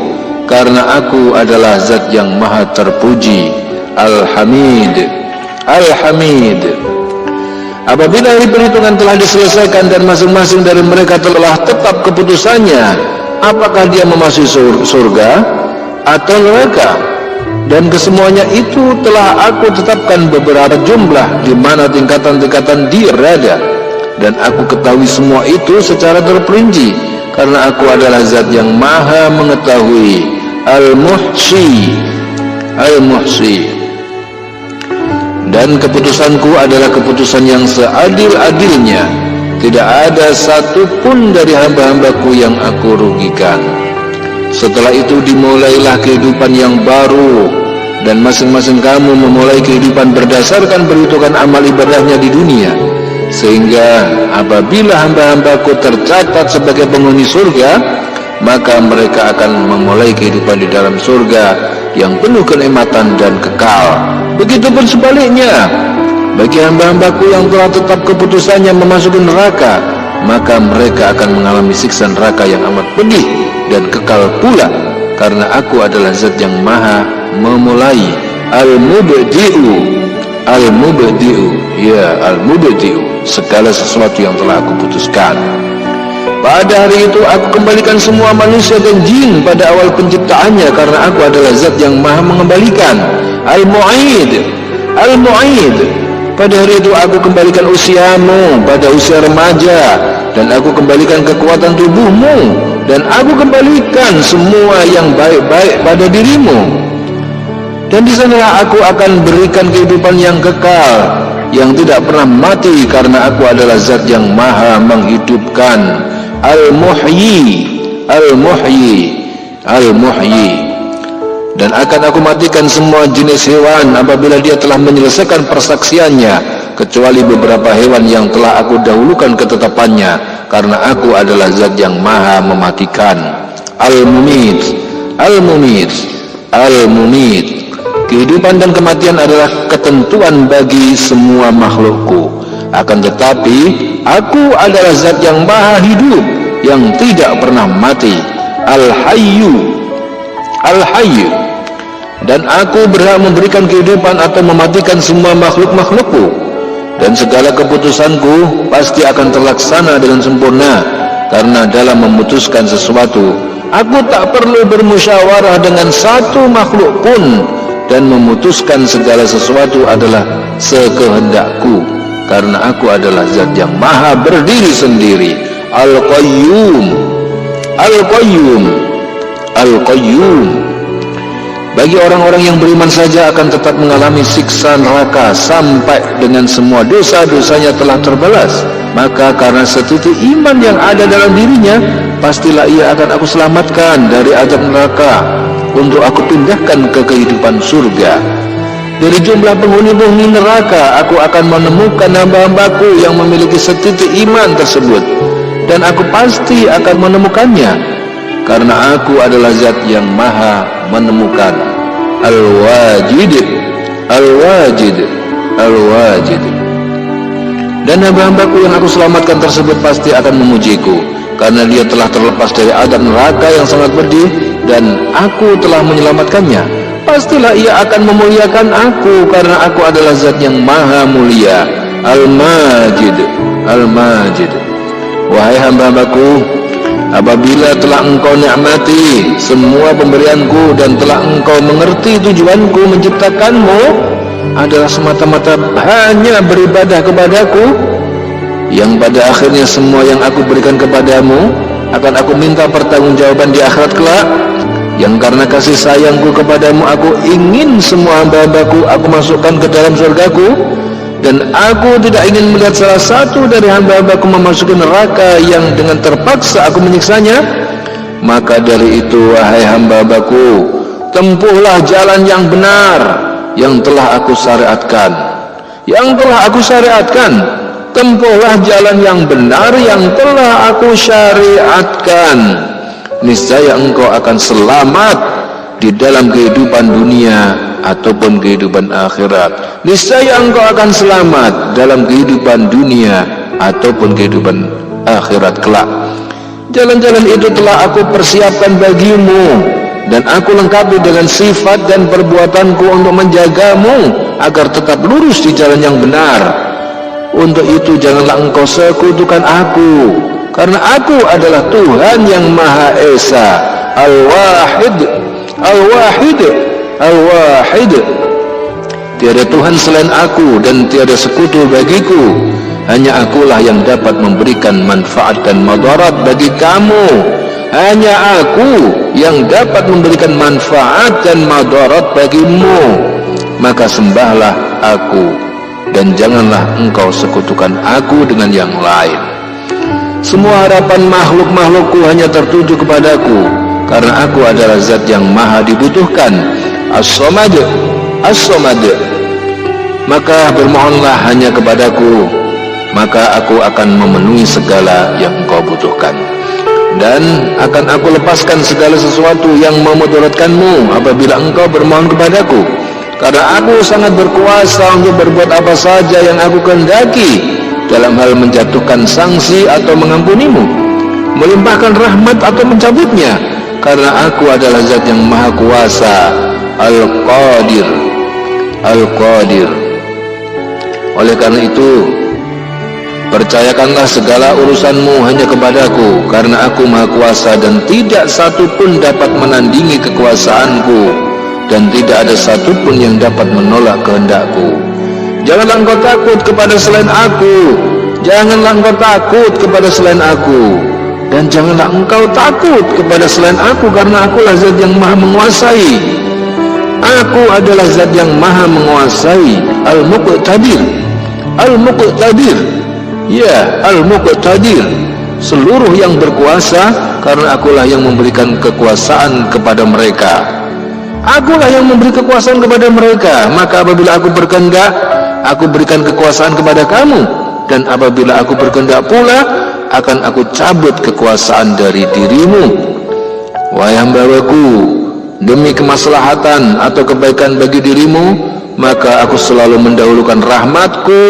[SPEAKER 1] karena aku adalah zat yang maha terpuji, al-hamid, al-hamid. Apabila hari perhitungan telah diselesaikan dan masing-masing dari mereka telah tetap keputusannya, apakah dia memasuki surga atau neraka, dan kesemuanya itu telah aku tetapkan beberapa jumlah di mana tingkatan-tingkatan dia berada, dan aku ketahui semua itu secara terperinci, karena aku adalah zat yang maha mengetahui, al-muhsi, al-muhsi. Dan keputusanku adalah keputusan yang seadil-adilnya, tidak ada satu pun dari hamba-hambaku yang aku rugikan. Setelah itu dimulailah kehidupan yang baru, dan masing-masing kamu memulai kehidupan berdasarkan perhitungan amal ibadahnya di dunia, sehingga apabila hamba-hambaku tercatat sebagai penghuni surga, maka mereka akan memulai kehidupan di dalam surga yang penuh kenikmatan dan kekal. Begitupun sebaliknya, bagi hamba-hambaku yang telah tetap keputusannya memasuki neraka, maka mereka akan mengalami siksa neraka yang amat pedih dan kekal pula, karena aku adalah zat yang maha memulai, al-mubdi'u, al-mubdi'u, ya al-mubdi'u, segala sesuatu yang telah aku putuskan. Pada hari itu aku kembalikan semua manusia dan jin pada awal penciptaannya, karena aku adalah zat yang maha mengembalikan, al-mu'id, al-mu'id. Pada hari itu aku kembalikan usiamu pada usia remaja, dan aku kembalikan kekuatan tubuhmu dan aku kembalikan semua yang baik-baik pada dirimu. Dan di sana aku akan berikan kehidupan yang kekal, yang tidak pernah mati, karena aku adalah zat yang maha menghidupkan. Al-Muhyi, Al-Muhyi, Al-Muhyi. Dan akan aku matikan semua jenis hewan apabila dia telah menyelesaikan persaksiannya, kecuali beberapa hewan yang telah aku dahulukan ketetapannya, karena aku adalah zat yang maha mematikan. Al-Mumit, Al-Mumit, Al-Mumit. Kehidupan dan kematian adalah ketentuan bagi semua makhlukku. Akan tetapi aku adalah zat yang maha hidup, yang tidak pernah mati. Al-Hayyu, Al-Hayyu. Dan aku berhak memberikan kehidupan atau mematikan semua makhluk-makhlukku. Dan segala keputusanku pasti akan terlaksana dengan sempurna, karena dalam memutuskan sesuatu aku tak perlu bermusyawarah dengan satu makhluk pun, dan memutuskan segala sesuatu adalah sekehendakku, karena aku adalah zat yang maha berdiri sendiri. Al-Qayyum, Al-Qayyum, Al-Qayyum. Bagi orang-orang yang beriman saja akan tetap mengalami siksa neraka sampai dengan semua dosa-dosanya telah terbalas. Maka karena setitik iman yang ada dalam dirinya, pastilah ia akan aku selamatkan dari azab neraka, untuk aku pindahkan ke kehidupan surga. Dari jumlah penghuni-penghuni neraka, aku akan menemukan hamba-hambaku yang memiliki setitik iman tersebut, dan aku pasti akan menemukannya, karena aku adalah zat yang maha menemukan. Al-Wajid, Al-Wajid, Al-Wajid. Dan hamba-hambaku yang aku selamatkan tersebut pasti akan memujiku, karena dia telah terlepas dari azab neraka yang sangat pedih, dan aku telah menyelamatkannya. Pastilah ia akan memuliakan aku, karena aku adalah zat yang maha mulia. Al-Majid, Al-Majid. Wahai hamba-hambaku, apabila telah engkau nikmati semua pemberianku dan telah engkau mengerti tujuanku menciptakanmu adalah semata-mata hanya beribadah kepadaku, yang pada akhirnya semua yang aku berikan kepadamu akan aku minta pertanggungjawaban di akhirat kelak, yang karena kasih sayangku kepadamu aku ingin semua hamba-hambaku aku masukkan ke dalam surgaku, dan aku tidak ingin melihat salah satu dari hamba-hambaku memasuki neraka yang dengan terpaksa aku menyiksanya. Maka dari itu, wahai hamba-hambaku, tempuhlah jalan yang benar yang telah aku syariatkan, yang telah aku syariatkan. Tempuhlah jalan yang benar yang telah aku syariatkan. Niscaya engkau akan selamat di dalam kehidupan dunia ataupun kehidupan akhirat. Niscaya engkau akan selamat dalam kehidupan dunia ataupun kehidupan akhirat kelak. Jalan-jalan itu telah aku persiapkan bagimu, dan aku lengkapi dengan sifat dan perbuatanku untuk menjagamu agar tetap lurus di jalan yang benar. Untuk itu janganlah engkau sekutukan aku, karena aku adalah Tuhan yang Maha Esa. Al-Wahid, Al-Wahid, Al-Wahid. Tiada Tuhan selain aku dan tiada sekutu bagiku. Hanya akulah yang dapat memberikan manfaat dan madarat bagi kamu. Hanya aku yang dapat memberikan manfaat dan madarat bagimu. Maka sembahlah aku, dan janganlah engkau sekutukan aku dengan yang lain. Semua harapan makhluk-makhlukku hanya tertuju kepadaku, karena aku adalah zat yang maha dibutuhkan. As-Samad, As-Samad. Maka bermohonlah hanya kepadaku, maka aku akan memenuhi segala yang engkau butuhkan, dan akan aku lepaskan segala sesuatu yang memudaratkanmu apabila engkau bermohon kepadaku, karena aku sangat berkuasa untuk berbuat apa saja yang aku kehendaki, dalam hal menjatuhkan sanksi atau mengampunimu, melimpahkan rahmat atau mencabutnya, karena aku adalah zat yang maha kuasa. Al-Qadir, Al-Qadir. Oleh karena itu, percayakanlah segala urusanmu hanya kepadaku, karena aku maha kuasa dan tidak satu pun dapat menandingi kekuasaanku, dan tidak ada satu pun yang dapat menolak kehendakku. Janganlah engkau takut kepada selain aku, janganlah engkau takut kepada selain aku. Dan janganlah engkau takut kepada selain aku, karena akulah zat yang maha menguasai. Aku adalah zat yang maha menguasai. Al-Muqtadir, Al-Muqtadir, ya Al-Muqtadir, seluruh yang berkuasa, karena akulah yang memberikan kekuasaan kepada mereka. Akulah yang memberi kekuasaan kepada mereka. Maka apabila aku berkehendak, aku berikan kekuasaan kepada kamu, dan apabila aku berkehendak pula, akan aku cabut kekuasaan dari dirimu. Wahai hamba-Ku, demi kemaslahatan atau kebaikan bagi dirimu, maka aku selalu mendahulukan rahmatku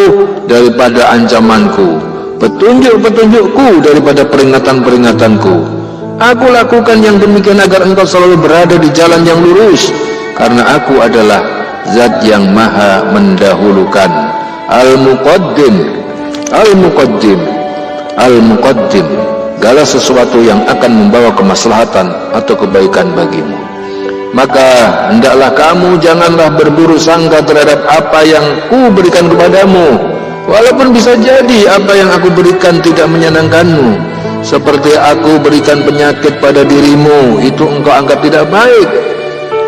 [SPEAKER 1] daripada ancamanku, petunjuk-petunjukku daripada peringatan-peringatanku. Aku lakukan yang demikian agar engkau selalu berada di jalan yang lurus, karena aku adalah zat yang maha mendahulukan. Al-Muqaddim, Al-Muqaddim, Al-Muqaddim, segala sesuatu yang akan membawa kemaslahatan atau kebaikan bagimu. Maka hendaklah kamu janganlah berburu sangka terhadap apa yang ku berikan kepadamu, walaupun bisa jadi apa yang aku berikan tidak menyenangkanmu. Seperti aku berikan penyakit pada dirimu, itu engkau anggap tidak baik.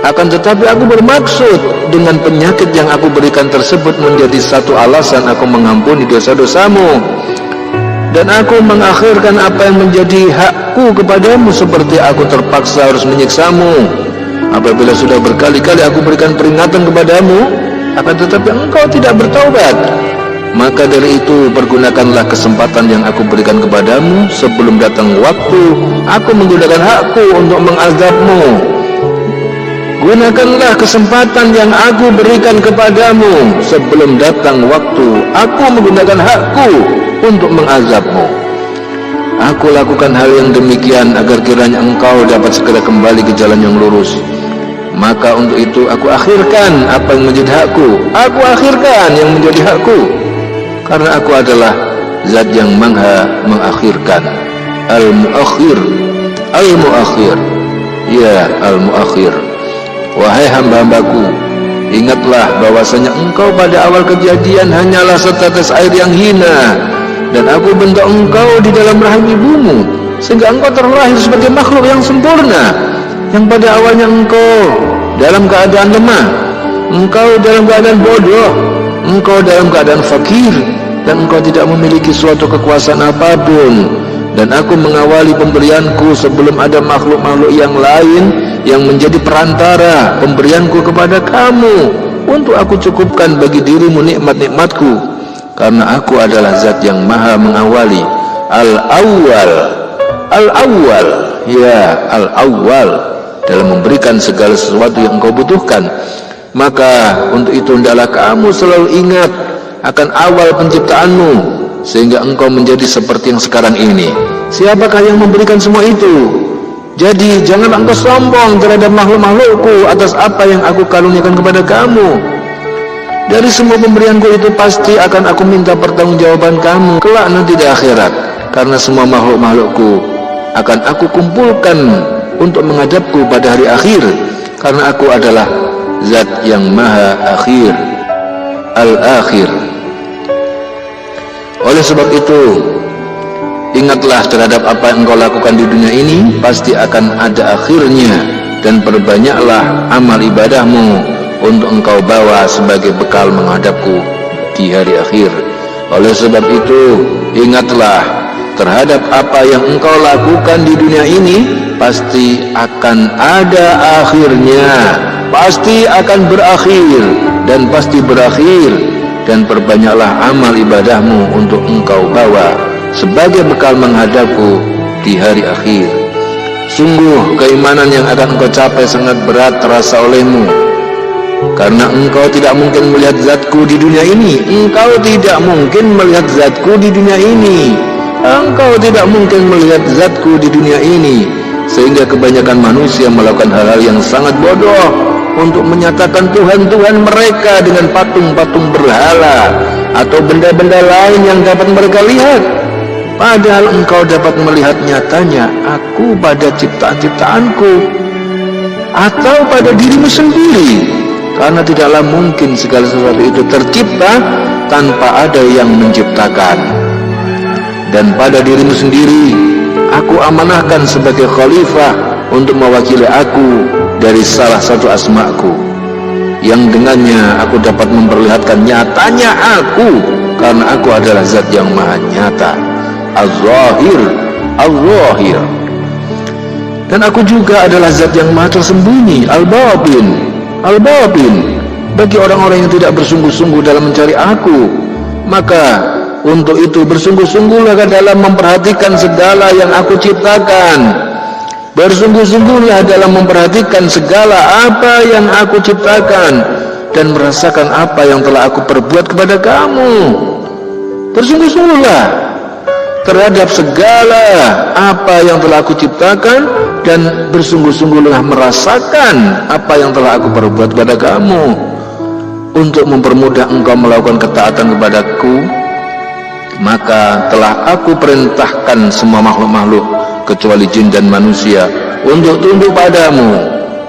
[SPEAKER 1] Akan tetapi aku bermaksud dengan penyakit yang aku berikan tersebut menjadi satu alasan aku mengampuni dosa-dosamu, dan aku mengakhirkan apa yang menjadi hakku kepadamu, seperti aku terpaksa harus menyiksamu apabila sudah berkali-kali aku berikan peringatan kepadamu, akan tetapi engkau tidak bertaubat. Maka dari itu pergunakanlah kesempatan yang aku berikan kepadamu sebelum datang waktu aku menggunakan hakku untuk mengazabmu. Gunakanlah kesempatan yang aku berikan kepadamu sebelum datang waktu aku menggunakan hakku untuk mengazabmu. Aku lakukan hal yang demikian agar kiranya engkau dapat segera kembali ke jalan yang lurus. Maka untuk itu aku akhirkan apa yang menjadi hakku. Aku akhirkan yang menjadi hakku, karena aku adalah zat yang maha mengakhirkan. Al-Muakhir, Al-Muakhir, ya Al-Muakhir. Wahai hamba-hambaku, ingatlah bahwasanya engkau pada awal kejadian hanyalah setetes air yang hina, dan aku bentuk engkau di dalam rahim ibumu, sehingga engkau terlahir sebagai makhluk yang sempurna, yang pada awalnya engkau dalam keadaan lemah, engkau dalam keadaan bodoh, engkau dalam keadaan fakir, dan engkau tidak memiliki suatu kekuasaan apapun. Dan aku mengawali pemberianku sebelum ada makhluk-makhluk yang lain yang menjadi perantara pemberianku kepada kamu, untuk aku cukupkan bagi dirimu nikmat-nikmatku, karena aku adalah zat yang maha mengawali. Al-Awwal, Al-Awwal, ya Al-Awwal, dalam memberikan segala sesuatu yang engkau butuhkan. Maka untuk itu hendaklah kamu selalu ingat akan awal penciptaanmu, sehingga engkau menjadi seperti yang sekarang ini. Siapakah yang memberikan semua itu? Jadi jangan engkau sombong terhadap makhluk-makhlukku atas apa yang aku karuniakan kepada kamu. Dari semua pemberianku itu pasti akan aku minta pertanggungjawaban kamu kelak nanti di akhirat, karena semua makhluk-makhlukku akan aku kumpulkan untuk menghadapku pada hari akhir, karena aku adalah zat yang maha akhir, al-akhir. Oleh sebab itu, ingatlah terhadap apa yang engkau lakukan di dunia ini pasti akan ada akhirnya, dan perbanyaklah amal ibadahmu untuk engkau bawa sebagai bekal menghadapku di hari akhir. Oleh sebab itu, ingatlah terhadap apa yang engkau lakukan di dunia ini pasti akan ada akhirnya, pasti akan berakhir, dan pasti berakhir. Dan perbanyaklah amal ibadahmu untuk engkau bawa sebagai bekal menghadapku di hari akhir. Sungguh keimanan yang akan engkau capai sangat berat terasa olehmu, karena engkau tidak mungkin melihat zatku di dunia ini. Engkau tidak mungkin melihat zatku di dunia ini. Engkau tidak mungkin melihat zatku di dunia ini, sehingga kebanyakan manusia melakukan hal-hal yang sangat bodoh untuk menyatakan Tuhan-Tuhan mereka dengan patung-patung berhala atau benda-benda lain yang dapat mereka lihat. Padahal engkau dapat melihat nyatanya aku pada ciptaan-ciptaanku atau pada dirimu sendiri, karena tidaklah mungkin segala sesuatu itu tercipta tanpa ada yang menciptakan. Dan pada dirimu sendiri aku amanahkan sebagai khalifah untuk mewakili aku dari salah satu asmaku, yang dengannya aku dapat memperlihatkan nyatanya aku, karena aku adalah zat yang maha nyata, Az-Zahir, Az-Zahir. Dan aku juga adalah zat yang maha tersembunyi, Al-Batin, Al-Batin. Bagi orang-orang yang tidak bersungguh-sungguh dalam mencari aku, maka untuk itu bersungguh-sungguhlah dalam memperhatikan segala yang aku ciptakan. Bersungguh-sungguhlah dalam memperhatikan segala apa yang aku ciptakan dan merasakan apa yang telah aku perbuat kepada kamu. Bersungguh-sungguhlah terhadap segala apa yang telah aku ciptakan dan bersungguh-sungguhlah merasakan apa yang telah aku perbuat kepada kamu, untuk mempermudah engkau melakukan ketaatan kepadaku. Maka telah aku perintahkan semua makhluk-makhluk kecuali jin dan manusia untuk tunduk padamu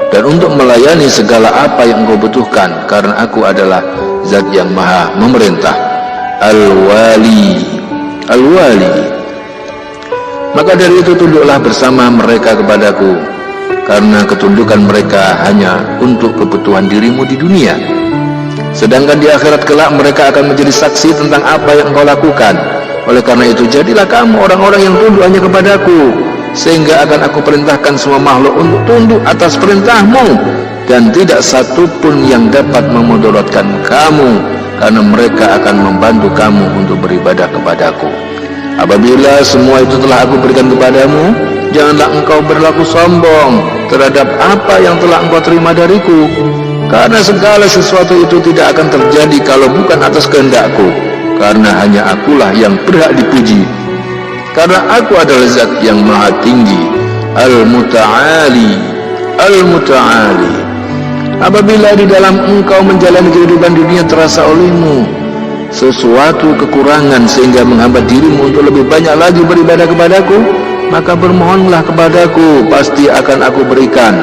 [SPEAKER 1] dan untuk melayani segala apa yang engkau butuhkan, karena aku adalah zat yang maha memerintah, Al-Wali, Al-Wali. Maka dari itu tunduklah bersama mereka kepadaku, karena ketundukan mereka hanya untuk kebutuhan dirimu di dunia, sedangkan di akhirat kelak mereka akan menjadi saksi tentang apa yang engkau lakukan. Oleh karena itu jadilah kamu orang-orang yang tunduk hanya kepadaku, sehingga akan aku perintahkan semua makhluk untuk tunduk atas perintahmu, dan tidak satu pun yang dapat memudaratkan kamu, karena mereka akan membantu kamu untuk beribadah kepadaku. Apabila semua itu telah aku berikan kepadamu, janganlah engkau berlaku sombong terhadap apa yang telah engkau terima dariku, karena segala sesuatu itu tidak akan terjadi kalau bukan atas kehendakku, karena hanya akulah yang berhak dipuji, karena aku adalah zat yang maha tinggi, Al-Muta'ali, Al-Muta'ali. Apabila di dalam engkau menjalani kehidupan dunia terasa olehmu sesuatu kekurangan sehingga menghambat dirimu untuk lebih banyak lagi beribadah kepadaku, maka bermohonlah kepadaku, pasti akan aku berikan,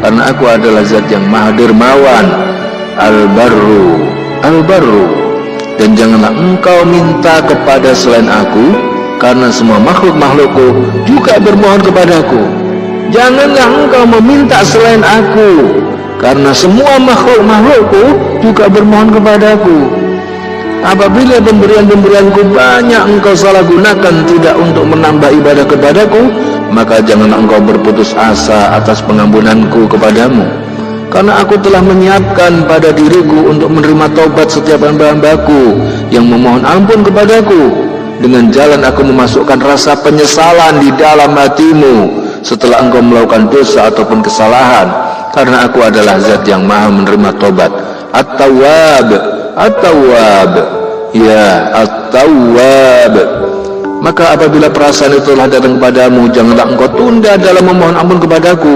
[SPEAKER 1] karena aku adalah zat yang maha dermawan, Al-Barru, Al-Barru. Dan janganlah engkau minta kepada selain aku, karena semua makhluk-makhlukku juga bermohon kepadaku. Janganlah engkau meminta selain aku, karena semua makhluk-makhlukku juga bermohon kepadaku. Apabila pemberian-pemberianku banyak engkau salah gunakan tidak untuk menambah ibadah kepadaku, maka janganlah engkau berputus asa atas pengampunanku kepadamu, karena aku telah menyiapkan pada diriku untuk menerima taubat setiap hamba-hambaku yang memohon ampun kepadaku. Dengan jalan aku memasukkan rasa penyesalan di dalam hatimu setelah engkau melakukan dosa ataupun kesalahan, karena aku adalah zat yang maha menerima taubat, At-Tawwab, At-Tawwab, ya At-Tawwab. Maka apabila perasaan itu telah datang kepadamu, janganlah engkau tunda dalam memohon ampun kepadaku.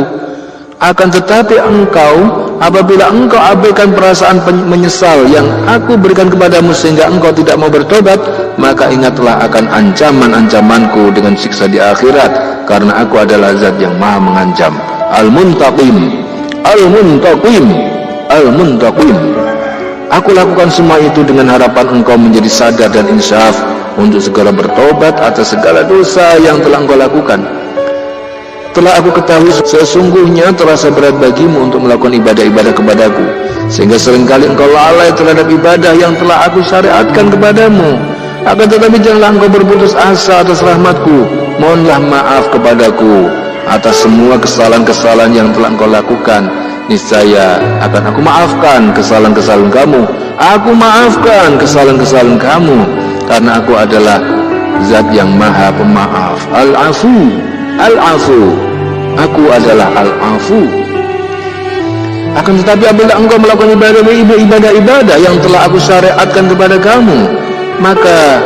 [SPEAKER 1] Akan tetapi engkau, apabila engkau abaikan perasaan menyesal yang aku berikan kepadamu sehingga engkau tidak mau bertobat, maka ingatlah akan ancaman-ancamanku dengan siksa di akhirat, karena aku adalah zat yang maha mengancam, Al-Muntaqim, Al-Muntaqim, Al-Muntaqim. Aku lakukan semua itu dengan harapan engkau menjadi sadar dan insaf untuk segera bertobat atas segala dosa yang telah engkau lakukan. Telah aku ketahui sesungguhnya terasa berat bagimu untuk melakukan ibadah-ibadah kepadaku, sehingga seringkali engkau lalai terhadap ibadah yang telah aku syariatkan kepadamu. Akan tetapi janganlah engkau berputus asa atas rahmatku. Mohonlah maaf kepadaku atas semua kesalahan-kesalahan yang telah engkau lakukan. Niscaya akan aku maafkan kesalahan-kesalahan kamu. Aku maafkan kesalahan-kesalahan kamu, karena aku adalah zat yang maha pemaaf, Al-Afu, Al-Afu. Aku adalah Al-Afu. Akan tetapi apabila engkau melakukan ibadah-ibadah yang telah aku syariatkan kepada kamu, maka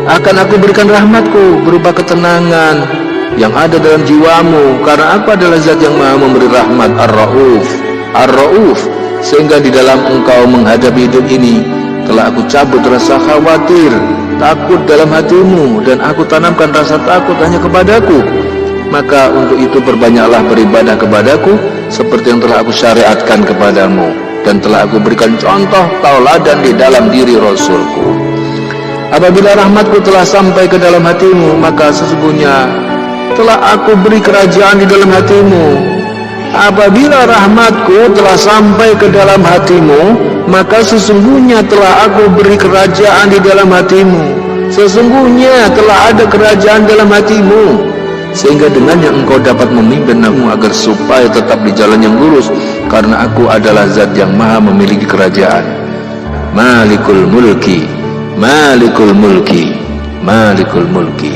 [SPEAKER 1] akan aku berikan rahmatku berupa ketenangan yang ada dalam jiwamu, karena aku adalah zat yang maha memberi rahmat, Ar-Rauf, Ar-Rauf. Sehingga di dalam engkau menghadapi hidup ini telah aku cabut rasa khawatir, takut dalam hatimu, dan aku tanamkan rasa takut hanya kepadaku. Maka untuk itu perbanyaklah beribadah kepadaku seperti yang telah aku syariatkan kepadamu, dan telah aku berikan contoh tauladan di dalam diri Rasulku. Apabila rahmatku telah sampai ke dalam hatimu, maka sesungguhnya telah aku beri kerajaan di dalam hatimu. Apabila rahmatku telah sampai ke dalam hatimu, maka sesungguhnya telah aku beri kerajaan di dalam hatimu. Sesungguhnya telah ada kerajaan dalam hatimu, sehingga dengannya engkau dapat memimpin aku agar supaya tetap di jalan yang lurus, karena aku adalah zat yang maha memiliki kerajaan. Malikul mulki, malikul mulki, malikul mulki.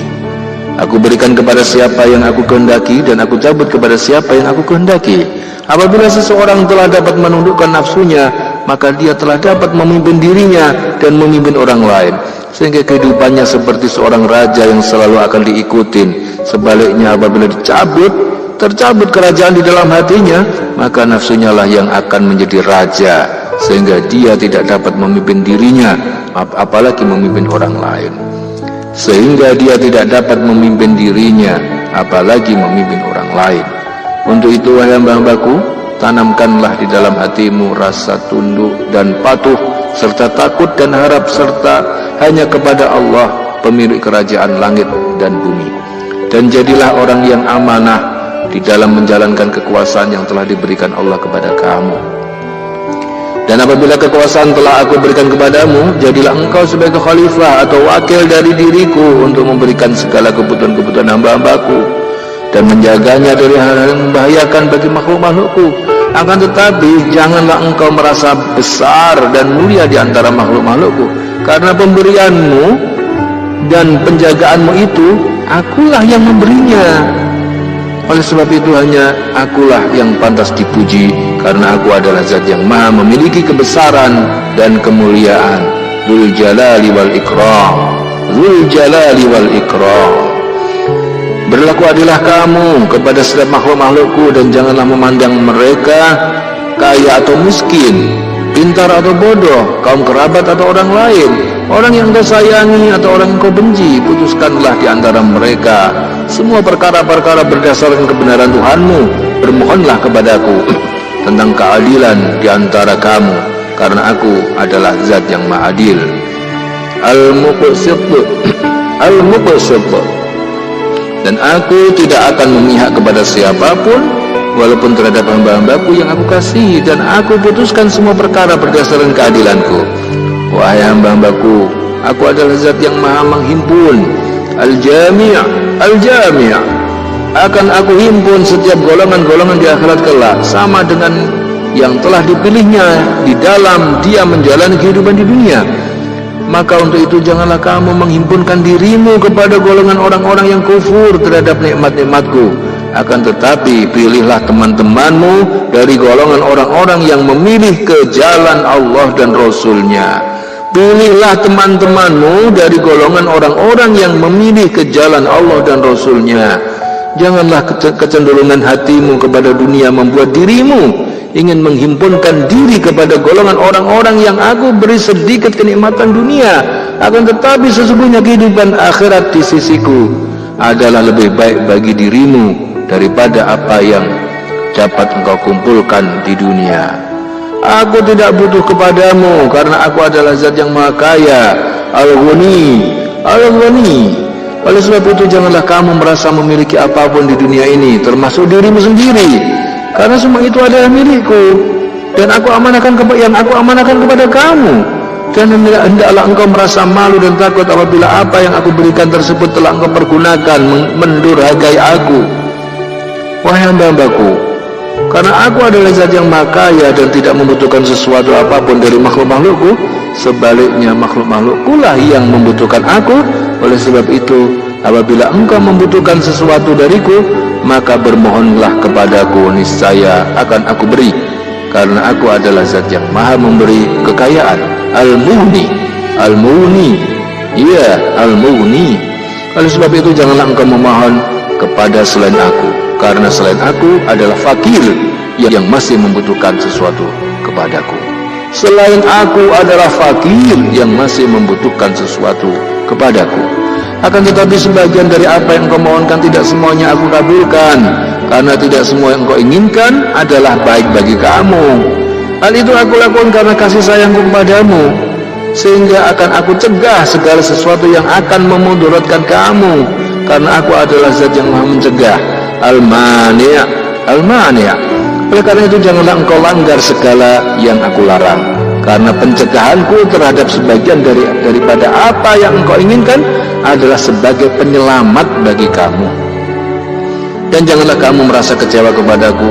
[SPEAKER 1] Aku berikan kepada siapa yang aku kehendaki, dan aku cabut kepada siapa yang aku kehendaki. Apabila seseorang telah dapat menundukkan nafsunya, maka dia telah dapat memimpin dirinya dan memimpin orang lain, sehingga kehidupannya seperti seorang raja yang selalu akan diikutin. Sebaliknya, apabila tercabut kerajaan di dalam hatinya, maka nafsunya lah yang akan menjadi raja, sehingga dia tidak dapat memimpin dirinya, apalagi memimpin orang lain. Sehingga dia tidak dapat memimpin dirinya, apalagi memimpin orang lain. Untuk itu, wahai hamba-hambaku, tanamkanlah di dalam hatimu rasa tunduk dan patuh, serta takut dan harap, serta hanya kepada Allah, pemilik kerajaan langit dan bumi. Dan jadilah orang yang amanah di dalam menjalankan kekuasaan yang telah diberikan Allah kepada kamu. Dan apabila kekuasaan telah aku berikan kepadamu, jadilah engkau sebagai khalifah atau wakil dari diriku untuk memberikan segala kebutuhan-kebutuhan hamba-hambaku dan menjaganya dari hal-hal yang membahayakan bagi makhluk-makhlukku. Akan tetapi janganlah engkau merasa besar dan mulia di antara makhluk-makhlukku, karena pemberianmu dan penjagaanmu itu akulah yang memberinya. Oleh sebab itu hanya akulah yang pantas dipuji, karena aku adalah zat yang maha memiliki kebesaran dan kemuliaan. Dzul jalali wal ikram, dzul jalali wal ikram. Berlaku adillah kamu kepada setiap makhluk-makhlukku, dan janganlah memandang mereka kaya atau miskin, pintar atau bodoh, kaum kerabat atau orang lain, orang yang kau sayangi atau orang yang kau benci. Putuskanlah di antara mereka semua perkara-perkara berdasarkan kebenaran Tuhanmu. Bermohonlah kepadaku tentang keadilan di antara kamu, karena aku adalah zat yang maha adil. Al-Muqsit, Al-Muqsit. Dan aku tidak akan memihak kepada siapapun, walaupun terhadap hamba-hambaku yang aku kasihi, dan aku putuskan semua perkara berdasarkan keadilanku. Wahai hamba-hambaku, aku adalah zat yang maha menghimpun. Al-Jami', Al-Jami'. Akan aku himpun setiap golongan-golongan di akhirat kelak, sama dengan yang telah dipilihnya di dalam dia menjalani kehidupan di dunia. Maka untuk itu janganlah kamu menghimpunkan dirimu kepada golongan orang-orang yang kufur terhadap nikmat-nikmatku. Akan tetapi pilihlah teman-temanmu dari golongan orang-orang yang memilih ke jalan Allah dan Rasulnya. Pilihlah teman-temanmu dari golongan orang-orang yang memilih ke jalan Allah dan Rasulnya. Janganlah kecenderungan hatimu kepada dunia membuat dirimu ingin menghimpunkan diri kepada golongan orang-orang yang aku beri sedikit kenikmatan dunia. Akan tetapi sesungguhnya kehidupan akhirat di sisiku adalah lebih baik bagi dirimu daripada apa yang dapat engkau kumpulkan di dunia. Aku tidak butuh kepadamu, karena aku adalah zat yang maha kaya. Al-Ghani, Al-Ghani. Oleh sebab itu janganlah kamu merasa memiliki apapun di dunia ini, termasuk dirimu sendiri, karena semua itu adalah milikku, dan aku amanahkan kepada kamu. Dan hendaklah engkau merasa malu dan takut apabila apa yang aku berikan tersebut telah engkau pergunakan mendurhakai aku. Wahai hamba-hambaku, karena aku adalah zat yang maha kaya dan tidak membutuhkan sesuatu apapun dari makhluk-makhlukku, sebaliknya makhluk-makhlukku lah yang membutuhkan aku. Oleh sebab itu, apabila engkau membutuhkan sesuatu dariku, maka bermohonlah kepadaku, niscaya akan aku beri, karena aku adalah zat yang maha memberi kekayaan. Al-Mughni, Al-Mughni, iya, Al-Mughni. Oleh sebab itu janganlah engkau memohon kepada selain aku, karena selain aku adalah fakir yang masih membutuhkan sesuatu kepadaku. Selain aku adalah fakir yang masih membutuhkan sesuatu kepadaku. Akan tetapi sebagian dari apa yang kau mohonkan tidak semuanya aku kabulkan, karena tidak semua yang kau inginkan adalah baik bagi kamu. Hal itu aku lakukan karena kasih sayangku kepadamu, sehingga akan aku cegah segala sesuatu yang akan memudaratkan kamu, karena aku adalah zat yang maha mencegah, al-mani', al-mani'. Oleh karena itu janganlah engkau langgar segala yang aku larang, karena pencegahanku terhadap sebagian daripada apa yang engkau inginkan adalah sebagai penyelamat bagi kamu. Dan janganlah kamu merasa kecewa kepadaku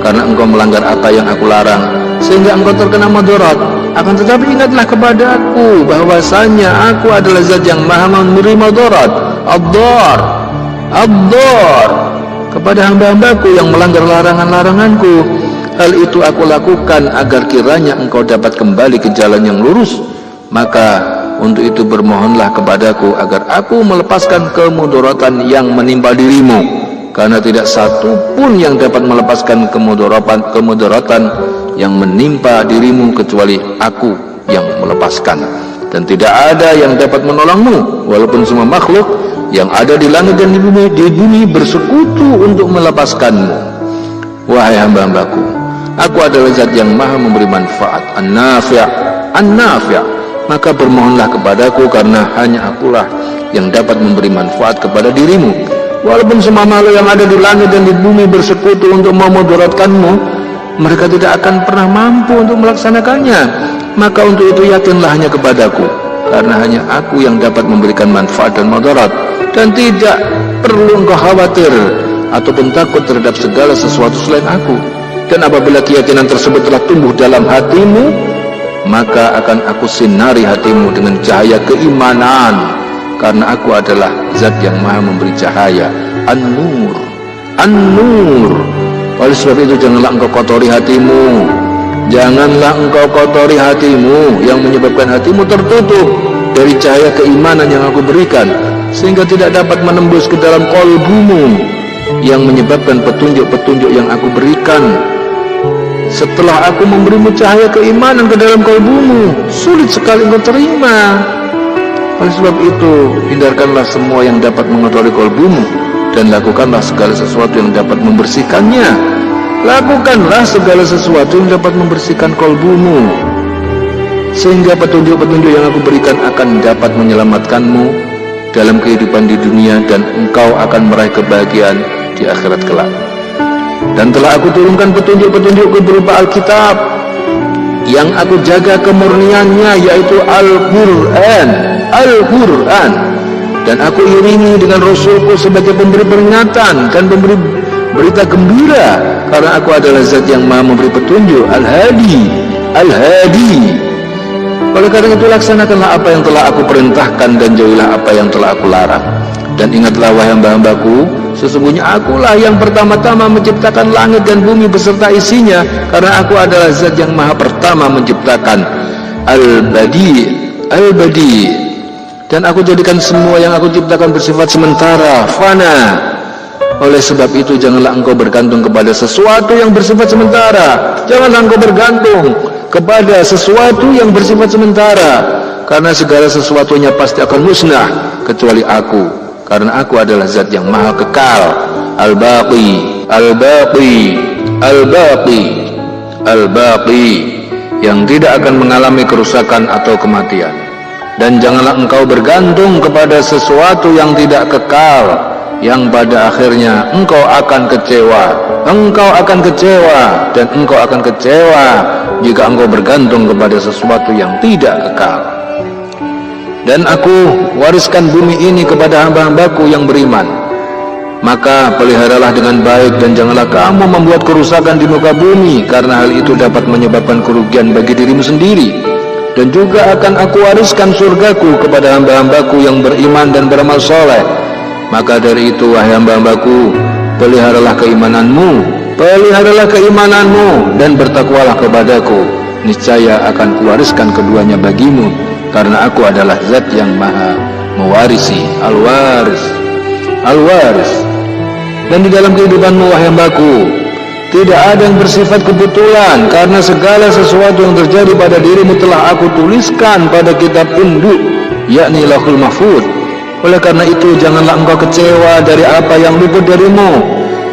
[SPEAKER 1] karena engkau melanggar apa yang aku larang, sehingga engkau terkena mudarat. Akan tetapi ingatlah kepadaku bahwasanya aku adalah zat yang maha memberi mudarat, ad-dar, ad-dar, kepada hamba-hambaku yang melanggar larangan-laranganku. Hal itu aku lakukan agar kiranya engkau dapat kembali ke jalan yang lurus. Maka untuk itu bermohonlah kepadaku agar aku melepaskan kemudaratan yang menimpa dirimu, karena tidak satu pun yang dapat melepaskan kemudaratan yang menimpa dirimu kecuali aku yang melepaskan, dan tidak ada yang dapat menolongmu walaupun semua makhluk yang ada di langit dan di bumi bersekutu untuk melepaskanmu. Wahai hamba-hambaku, aku adalah zat yang maha memberi manfaat, an-nafi', an-nafi'. Maka bermohonlah kepadaku, karena hanya akulah yang dapat memberi manfaat kepada dirimu. Walaupun semua makhluk yang ada di langit dan di bumi bersekutu untuk memudaratkanmu, mereka tidak akan pernah mampu untuk melaksanakannya. Maka untuk itu yakinlah hanya kepadaku, karena hanya aku yang dapat memberikan manfaat dan mudarat, dan tidak perlu engkau khawatir ataupun takut terhadap segala sesuatu selain aku. Dan apabila keyakinan tersebut telah tumbuh dalam hatimu, maka akan aku sinari hatimu dengan cahaya keimanan, karena aku adalah zat yang maha memberi cahaya, an-nur, an-nur. Oleh sebab itu janganlah engkau kotori hatimu, janganlah engkau kotori hatimu yang menyebabkan hatimu tertutup dari cahaya keimanan yang aku berikan, sehingga tidak dapat menembus ke dalam qalbumu, yang menyebabkan petunjuk-petunjuk yang aku berikan. Setelah aku memberimu cahaya keimanan ke dalam qalbumu, sulit sekali engkau terima. Oleh sebab itu hindarkanlah semua yang dapat mengotori qalbumu, dan lakukanlah segala sesuatu yang dapat membersihkannya. Lakukanlah segala sesuatu yang dapat membersihkan qalbumu, sehingga petunjuk-petunjuk yang aku berikan akan dapat menyelamatkanmu dalam kehidupan di dunia, dan engkau akan meraih kebahagiaan di akhirat kelak. Dan telah aku turunkan petunjuk-petunjukku berupa Alkitab yang aku jaga kemurniannya, yaitu Al-Quran, Al-Quran. Dan aku iringi dengan Rasulku sebagai pemberi peringatan dan pemberi berita gembira, karena aku adalah zat yang maha memberi petunjuk, Al-Hadi, Al-Hadi. Oleh karena itu laksanakanlah apa yang telah aku perintahkan, dan jauhilah apa yang telah aku larang. Dan ingatlah wahai hamba-hambaku, sesungguhnya akulah yang pertama-tama menciptakan langit dan bumi beserta isinya, karena aku adalah zat yang maha pertama menciptakan, Al-Badi, Al-Badi. Dan aku jadikan semua yang aku ciptakan bersifat sementara, fana. Oleh sebab itu janganlah engkau bergantung kepada sesuatu yang bersifat sementara. Janganlah engkau bergantung kepada sesuatu yang bersifat sementara, karena segala sesuatunya pasti akan musnah kecuali aku, karena aku adalah zat yang maha kekal, al-baqi, al-baqi, al-baqi, al-baqi, yang tidak akan mengalami kerusakan atau kematian. Dan janganlah engkau bergantung kepada sesuatu yang tidak kekal, yang pada akhirnya engkau akan kecewa. Engkau akan kecewa, dan engkau akan kecewa jika engkau bergantung kepada sesuatu yang tidak kekal. Dan aku wariskan bumi ini kepada hamba-hambaku yang beriman. Maka peliharalah dengan baik, dan janganlah kamu membuat kerusakan di muka bumi, karena hal itu dapat menyebabkan kerugian bagi dirimu sendiri. Dan juga akan aku wariskan surgaku kepada hamba-hambaku yang beriman dan beramal soleh. Maka dari itu wahai hamba-hambaku, peliharalah keimananmu, peliharalah keimananmu, dan bertakwalah kepadaku. Niscaya akan kuwariskan keduanya bagimu, karena aku adalah zat yang maha mewarisi, al-waris, al-waris. Dan di dalam kehidupanmu wahai hambaku, tidak ada yang bersifat kebetulan, karena segala sesuatu yang terjadi pada dirimu telah aku tuliskan pada kitab induk, yakni Lauhul Mahfuz. Oleh karena itu janganlah engkau kecewa dari apa yang luput darimu,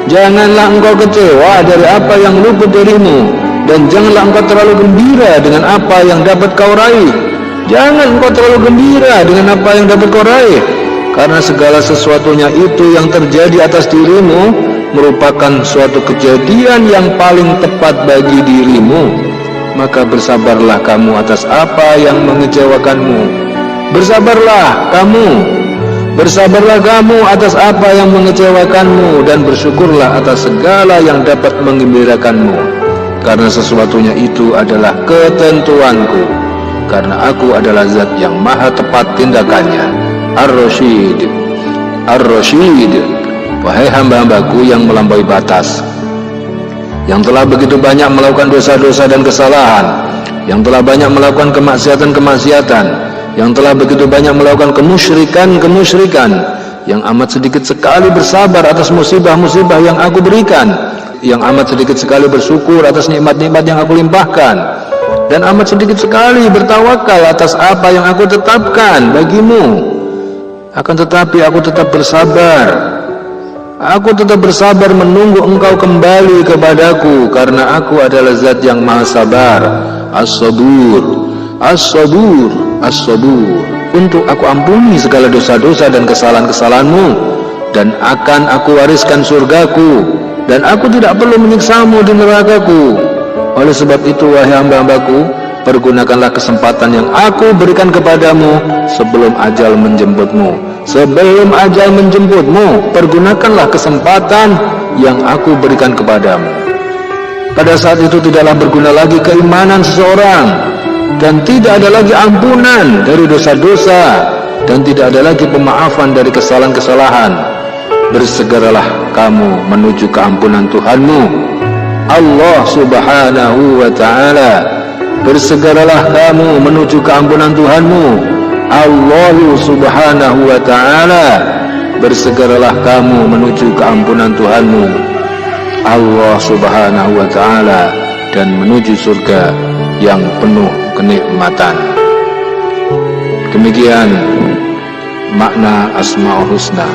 [SPEAKER 1] janganlah engkau kecewa dari apa yang luput darimu, dan janganlah engkau terlalu gembira dengan apa yang dapat kau raih. Jangan engkau terlalu gembira dengan apa yang dapat kau raih, karena segala sesuatunya itu yang terjadi atas dirimu merupakan suatu kejadian yang paling tepat bagi dirimu. Maka bersabarlah kamu atas apa yang mengecewakanmu. Bersabarlah kamu atas apa yang mengecewakanmu, dan bersyukurlah atas segala yang dapat menggembirakanmu, karena sesuatunya itu adalah ketentuanku, karena aku adalah zat yang maha tepat tindakannya. Ar-Rasyid. Wahai hamba-hambaku yang melampaui batas, yang telah begitu banyak melakukan dosa-dosa dan kesalahan, yang telah banyak melakukan kemaksiatan-kemaksiatan, yang telah begitu banyak melakukan kemusyrikan, yang amat sedikit sekali bersabar atas musibah-musibah yang aku berikan, yang amat sedikit sekali bersyukur atas nikmat-nikmat yang aku limpahkan, dan amat sedikit sekali bertawakal atas apa yang aku tetapkan bagimu. Akan tetapi aku tetap bersabar. Aku tetap bersabar menunggu engkau kembali kepadaku, karena aku adalah zat yang maha sabar. As-Sabur. Untuk aku ampuni segala dosa-dosa dan kesalahan-kesalahanmu, dan akan aku wariskan surgaku, dan aku tidak perlu menyiksamu di nerakaku. Oleh sebab itu, wahai hamba-hambaku, pergunakanlah kesempatan yang aku berikan kepadamu sebelum ajal menjemputmu. Pergunakanlah kesempatan yang aku berikan kepadamu. Pada saat itu tidaklah berguna lagi keimanan seseorang, dan tidak ada lagi ampunan dari dosa-dosa, dan tidak ada lagi pemaafan dari kesalahan-kesalahan. Bersegeralah kamu menuju keampunan Tuhanmu, Allah Subhanahu wa ta'ala. Bersegeralah kamu menuju keampunan Tuhanmu, Allah Subhanahu wa ta'ala. Bersegeralah kamu menuju keampunan Tuhanmu, Allah Subhanahu wa ta'ala, dan menuju surga yang penuh kenikmatan. Demikian makna Asmaul Husna.